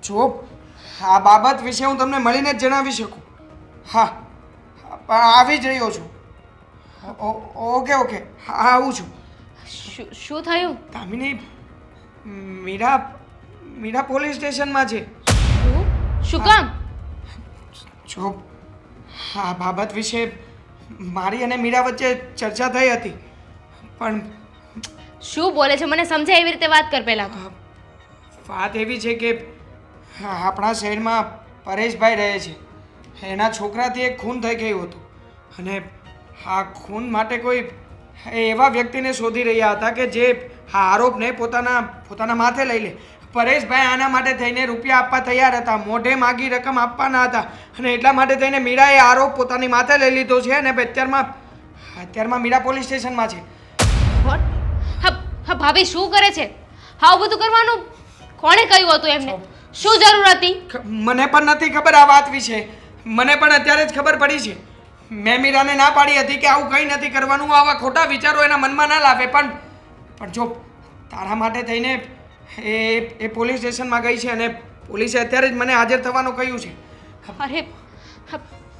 જો આ બાબત વિશે હું તમને મળીને જ જણાવી શકું. હા પણ આવી જ રહ્યો છું. ઓકે ઓકે હા આવું છું. શું થયું? દામિની મીરા પોલીસ સ્ટેશનમાં છે. શું કામ? જો આ બાબત વિશે મારી અને મીરા વચ્ચે ચર્ચા થઈ હતી પણ શું બોલે છે? મને સમજાય એવી રીતે વાત કર પહેલા. વાત એવી છે કે આપણા શહેરમાં પરેશભાઈ રહે છે. એના છોકરાથી એક ખૂન થઈ ગયું હતું અને આ ખૂન માટે કોઈ એવા વ્યક્તિને શોધી રહ્યા હતા કે જે આ આરોપને પોતાના માથે લઈ લે. પરેશભાઈ આના માટે થઈને રૂપિયા આપવા તૈયાર હતા. મોઢે માગી રકમ આપવાના હતા અને એટલા માટે થઈને મીરાએ આરોપ પોતાની માથે લઈ લીધો છે અને અત્યારમાં મીરા પોલીસ સ્ટેશનમાં છે. વોટ? હા ભાભી શું કરે છે? આવું બધું કરવાનું કોણે કહ્યું હતું એમને? શું જરૂર હતી? મને પણ નથી ખબર આ વાત વિશે. મને પણ અત્યારે જ ખબર પડી છે. મેં મીરાને ના પાડી હતી કે આવું કંઈ નથી કરવાનું, આવા ખોટા વિચારો એના મનમાં ના લાવે. પણ જો તારા માટે થઈને એ પોલીસ સ્ટેશનમાં ગઈ છે અને પોલીસે અત્યારે જ મને હાજર થવાનું કહ્યું છે. અરે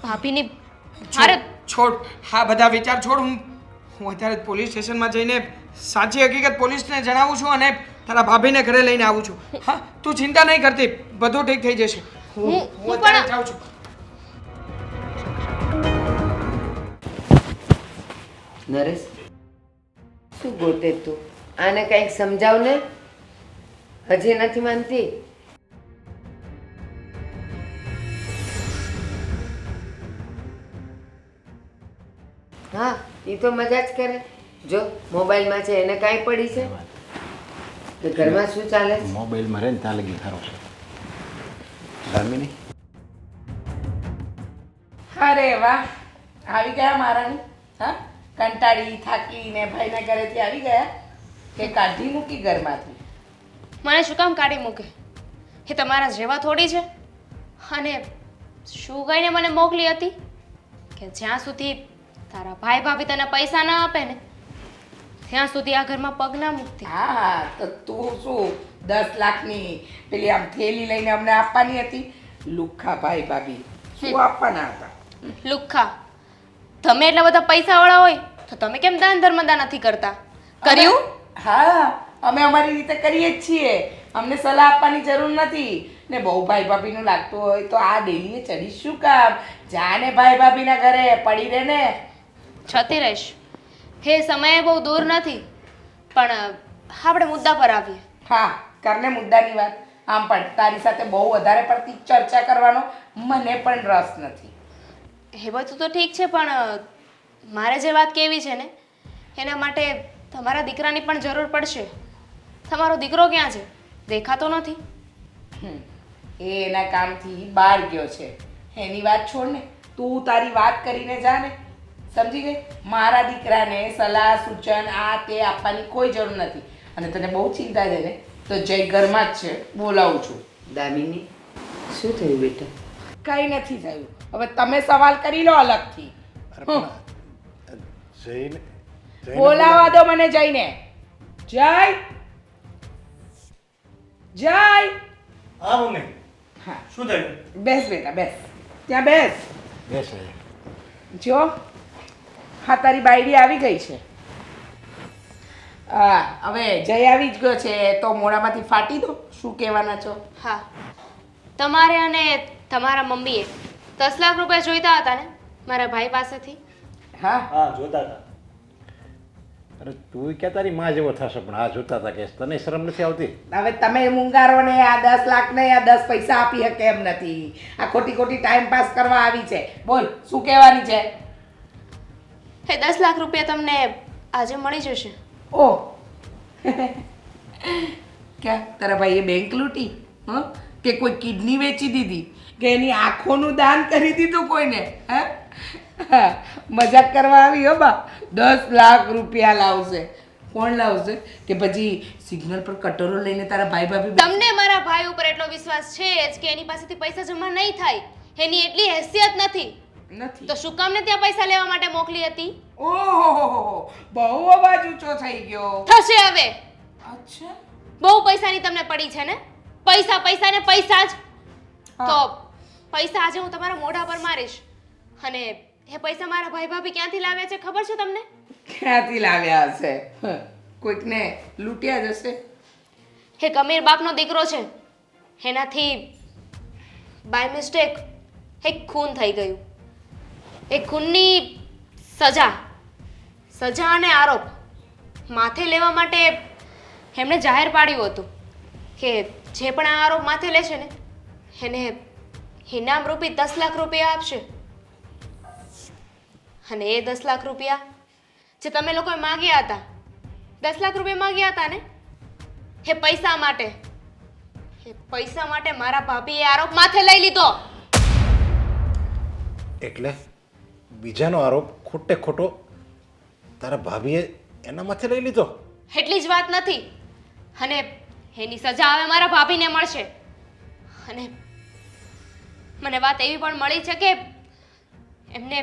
ભાભીની છોડ હા બધા વિચાર છોડ. હું અત્યારે જ પોલીસ સ્ટેશનમાં જઈને સાચી હકીકત પોલીસને જણાવું છું અને તારા ભાભીને ઘરે લઈને આવું છું. હા તું ચિંતા નહીં કરતી, બધું ઠીક થઈ જશે. હું અત્યારે જાઉં છું. નરેશ શું ગોતે તું? આને કંઈક સમજાવ ને. હજી નથી માનતી? હા એ તો મજા જ કરે. જો મોબાઈલમાં છે એને કાંઈ પડી છે કે ઘરમાં શું ચાલે છે? મોબાઈલમાં રહે ને ત્યાં લગી ખરો છે. દામિની અરે વાહ, આવી ગયા મારાની. હા, કંટાળી થાકીને ભાઈના ઘરેથી આવી ગયા કે કાઢી મૂકી ઘરમાંથી? મને શું કામ કાઢી મૂકે? એ તમારા જેવા થોડી છે. અને શું કહીને મને મોકલી હતી કે જ્યાં સુધી તારા ભાઈ ભાભી તને પૈસા ના આપે ને ત્યાં સુધી આ ઘરમાં પગ ના મૂકતી. હા, તો તું શું 10 લાખની પેલી આમ થેલી લઈને અમને આપવાની હતી? લુખ્ખા ભાઈ ભાભી શું આપવાના હતા? લુખ્ખા? તમે એટલા બધા પૈસાવાળા હોય તો તમે કેમ દાન ધર્મદા નથી કરતા? કર્યું? હા, અમે અમારી રીતે કરીએ જ છીએ. અમને સલાહ આપવાની જરૂર નથી. ને બહુ ભાઈ ભાભીનું લાગતું હોય તો આ ડેલીએ ચડી શું કામ? જાને ભાઈ ભાભીના ઘરે પડી રહે ને. જતી રહીશ. હે સમયે બહુ દૂર નથી. પણ આપણે મુદ્દા પર આવીએ. હા, કરને મુદ્દાની વાત. આમ પણ તારી સાથે બહુ વધારે પડતી ચર્ચા કરવાનો મને પણ રસ નથી. એ બધું તો ઠીક છે પણ મારે જે વાત કહેવી છે ને એના માટે તમારા દીકરાની પણ જરૂર પડશે. તમારો દીકરો ક્યાં છે? દેખાતો નથી. એ એના કામથી બહાર ગયો છે. એની વાત છોડ ને, તું તારી વાત કરીને જા ને. સમજી ગઈ? મારા દીકરાને સલાહ સૂચન આ તે આપવાની કોઈ જરૂર નથી. અને તને બહુ ચિંતા છે ને તો જય ઘરમાં જ છે, બોલાવું છું. દામિની શું થયું બેટા? કંઈ નથી થયું. હવે તમે સવાલ કરી લો અલગથી. જઈને બોલાવા દો મને જઈને. જય જય. હા મમ્મી. હા, શું થયું? બેસ બેટા બેસ. ત્યાં બેસ. બેસ. જો હા, તારી બાયડી આવી ગઈ છે. હા, હવે જય આવી જ ગયો છે તો મોઢામાંથી ફાટી દો. શું કહેવાના છો? હા, તમારે અને તમારા મમ્મીએ 10 લાખ રૂપિયા જોઈતા હતા ને મારા ભાઈ પાસેથી. હા, હા જોતા હતા. અરે તું ક્યાં તારી માં જેવો થશે પણ આ જોતા હતા કે તને શરમ નથી આવતી? હવે તમે મૂંગારો ને આ 10 લાખ ને આ 10 પૈસા આપી શકે એમ નથી. આ ખોટી ખોટી ટાઈમ પાસ કરવા આવી છે. બોલ શું કહેવાની છે? એ 10 લાખ રૂપિયા તમને આજે મળી જશે. ઓહ ક્યાં તારા ભાઈએ બેંક લૂંટી? હં? કે કોઈ કિડની વેચી દીધી કે એની આંખોનું દાન કરી દીધું કોઈને હે હા, મજાક કરવા આવી હો બા 10 લાખ રૂપિયા લાવશે કોણ લાવશે કે પછી સિગ્નલ પર કટોરો લઈને તારા ભાઈ ભાભી તમને મારા ભાઈ ઉપર એટલો વિશ્વાસ છે જ કે એની પાસેથી પૈસા જમા નહીં થાય, એની એટલી હેસિયત નથી. નથી તો શું કામ ને ત્યાં પૈસા લેવા માટે મોકલી હતી? ઓહો બહુ અવાજ ઊંચો થઈ ગયો. થશે હવે. અચ્છા બહુ પૈસાની તમને પડી છે ને, પૈસા પૈસા ને પૈસા જ. તો પૈસા આજે હું તમારા મોઢા પર મારીશ, અને એ પૈસા મારા ભાઈ ભાભી ક્યાંથી લાવ્યા છે ખબર છે તમને? ક્યાંથી લાવ્યા હશે? કોઈકને લૂંટ્યા જ હશે. એક અમીર બાપનો દીકરો છે, એનાથી બાય મિસ્ટેક એક ખૂન થઈ ગયું. એ ખૂનની સજા અને આરોપ માથે લેવા માટે એમણે જાહેર પાડ્યું હતું કે જે પણ આ આરોપ માથે લેશે ને એને ઇનામ રૂપી 10 લાખ રૂપિયા આપશે. અને એ 10 લાખ રૂપિયા જે તમે લોકોએ માંગ્યા હતા, 10 લાખ રૂપિયા માંગ્યા હતા ને, એ પૈસા માટે મારા ભાભીએ આરોપ માથે લઈ લીધો. એટલે બીજાનો આરોપ ખોટે ખોટો તારા ભાભીએ એના માથે લઈ લીધો? એટલી જ વાત નથી, અને એની સજા હવે મારા ભાભીને મળશે. અને મને વાત એવી પણ મળી છે કે એમને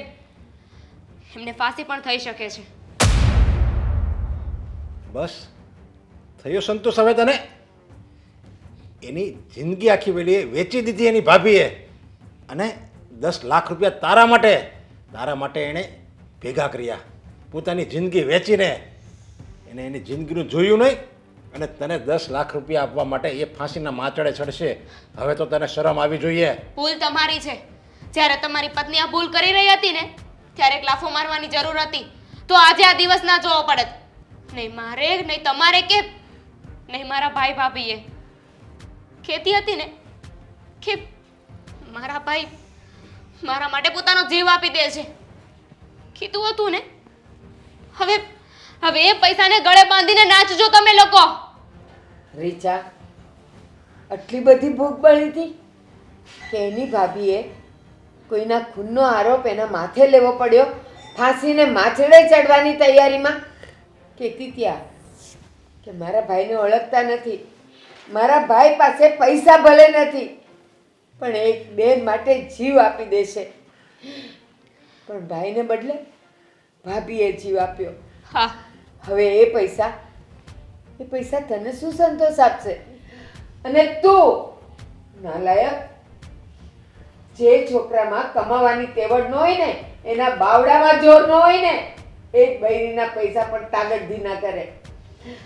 ફાંસી પણ થઈ શકે છે. બસ થયો સંતોષ હવે તને? એની જિંદગી આખી વેલી વેચી દીધી એની ભાભીએ, અને 10 લાખ રૂપિયા તારા માટે એણે ભેગા કર્યા. પોતાની જિંદગી વેચીને એને એની જિંદગીનું જોયું નહીં, અને તને 10 લાખ રૂપિયા આપવા માટે એ ફાંસીના માચડે ચડશે. હવે તો તને શરમ આવી જોઈએ. ભૂલ તમારી છે. જ્યારે તમારી પત્ની આ ભૂલ કરી રહી હતી ને, ત્યારે એક લાફો મારવાની જરૂર હતી, તો આજે આ દિવસ ના જોવો પડત. નહીં મારે, નહીં તમારે, કે નહીં મારા ભાઈ ભાભીએ. કહેતી હતી ને કે મારા ભાઈ મારા માટે પોતાનો જીવ આપી દે છે, કીધું હતું ને. હવે એ પૈસાને ગળે બાંધીને નાચજો તમે લોકો. રીચા, આટલી બધી ભૂખ બળી હતી કે એની ભાભીએ કોઈના ખૂનનો આરોપ એના માથે લેવો પડ્યો, ફાંસીને માથેડે ચડવાની તૈયારીમાં. કહેતી ત્યાં કે મારા ભાઈને ઓળખતા નથી, મારા ભાઈ પાસે પૈસા ભલે નથી, પણ એક બેન માટે જીવ આપી દેશે. પણ ભાઈને બદલે ભાભીએ જીવ આપ્યો. હા, હવે એ પૈસા તને શું સંતોષ આપશે? અને તું નાલાયક, જે છોકરામાં કમાવાની તેવડ ન હોય ને, એના બાવડામાં જોર ન હોય ને, એક બૈરીના પૈસા પણ તાગતથી ના કરે.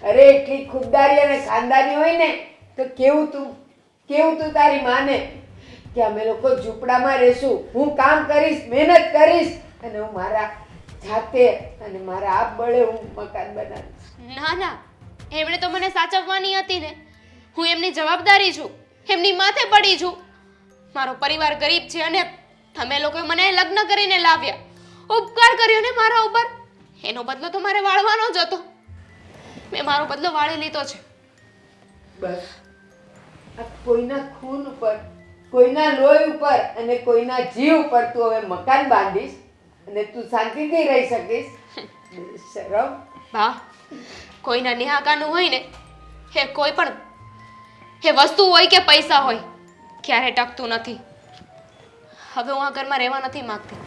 અરે એટલી ખુદદારી અને ખાનદાની હોય ને તો કેવું તું તારી માને કે અમે લોકો ઝૂંપડામાં રહેશું, હું કામ કરીશ, મહેનત કરીશ, અને હું મારા જાતે અને મારા આપ બળે હું મકાન બનાવીશ. ના ના, એમણે તો મને સાચવવાની હતી ને. હું એમની જવાબદારી છું, એમની માથે પડી છું. મારો પરિવાર ગરીબ છે અને તમે લોકોએ મને લગ્ન કરીને લાવ્યા, ઉપકાર કર્યો ને મારા ઉપર, એનો બદલો તો મારે વાળવાનો જ હતો. મેં મારો બદલો વાળી લીધો છે. બસ આ કોઈના ખૂન ઉપર, કોઈના લોહી ઉપર અને કોઈના જીવ ઉપર તું હવે મકાન બાંધીશ અને તું શાંતિથી રહી શકીશ? શરમ. હા, કોઈના નિહાકાનું હોય ને, એ કોઈ પણ એ વસ્તુ હોય કે પૈસા હોય, ક્યારે ટકતું નથી. હવે હું આ ઘરમાં રહેવા નથી માંગતી.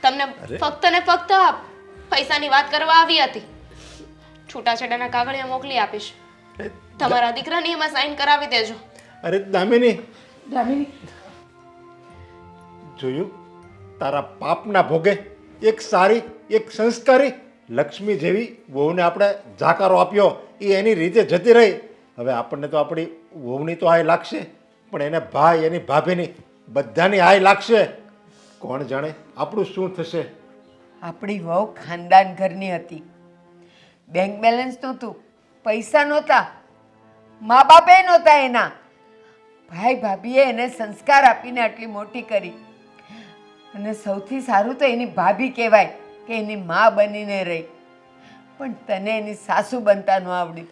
તમને ફક્ત ને ફક્ત પૈસાની વાત કરવા આવી હતી. છૂટાછેડાના કાગળિયા મોકલી આપીશ, તમારા દીકરાની એમાં સાઈન કરાવી દેજો. અરે દામિની, જોયું તારા પાપના ભોગે એક સારી, એક સંસ્કારી લક્ષ્મી જેવી વહુને આપણે જાકારો આપ્યો, એ એની રીતે જતી રહી. હવે આપણને તો આપણી વહુની તો હાય લાગશે, પણ એને ભાઈ, એની ભાભીની, બધાની હાય લાગશે. કોણ જાણે આપણું શું થશે? આપણી વહુ ખાનદાન ઘરની હતી, બેંક બેલેન્સ નહોતું, પૈસા નહોતા, મા બાપે નહોતા એના. ભાઈ ભાભીએ એને સંસ્કાર આપીને આટલી મોટી કરી, અને સૌથી સારું તો એની ભાભી કહેવાય કે એની મા બનીને રહી. પણ તને એની સાસુ બનતા ન આવડ્યું,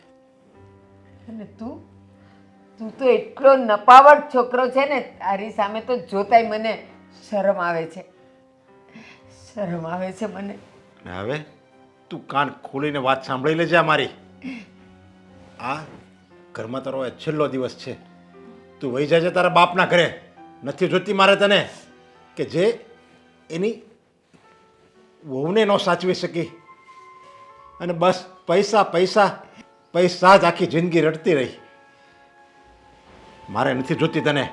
અને તું તું તો એટલો નપાવટ છોકરો છે ને, તારી સામે તો જોતાય મને શરમ આવે છે. શરમ આવે છે મને. ને હવે તું કાન ખોલીને વાત સાંભળી લેજે આ મારી. આ ઘરમાં તારો આ છેલ્લો દિવસ છે. તું વહી જાય છે તારા બાપના ઘરે. નથી જોતી મારે તને કે જે એની વહુને ન સાચવી શકી અને બસ પૈસા પૈસા પૈસા જ આખી જિંદગી રડતી રહી. મારે નથી જોતી તને.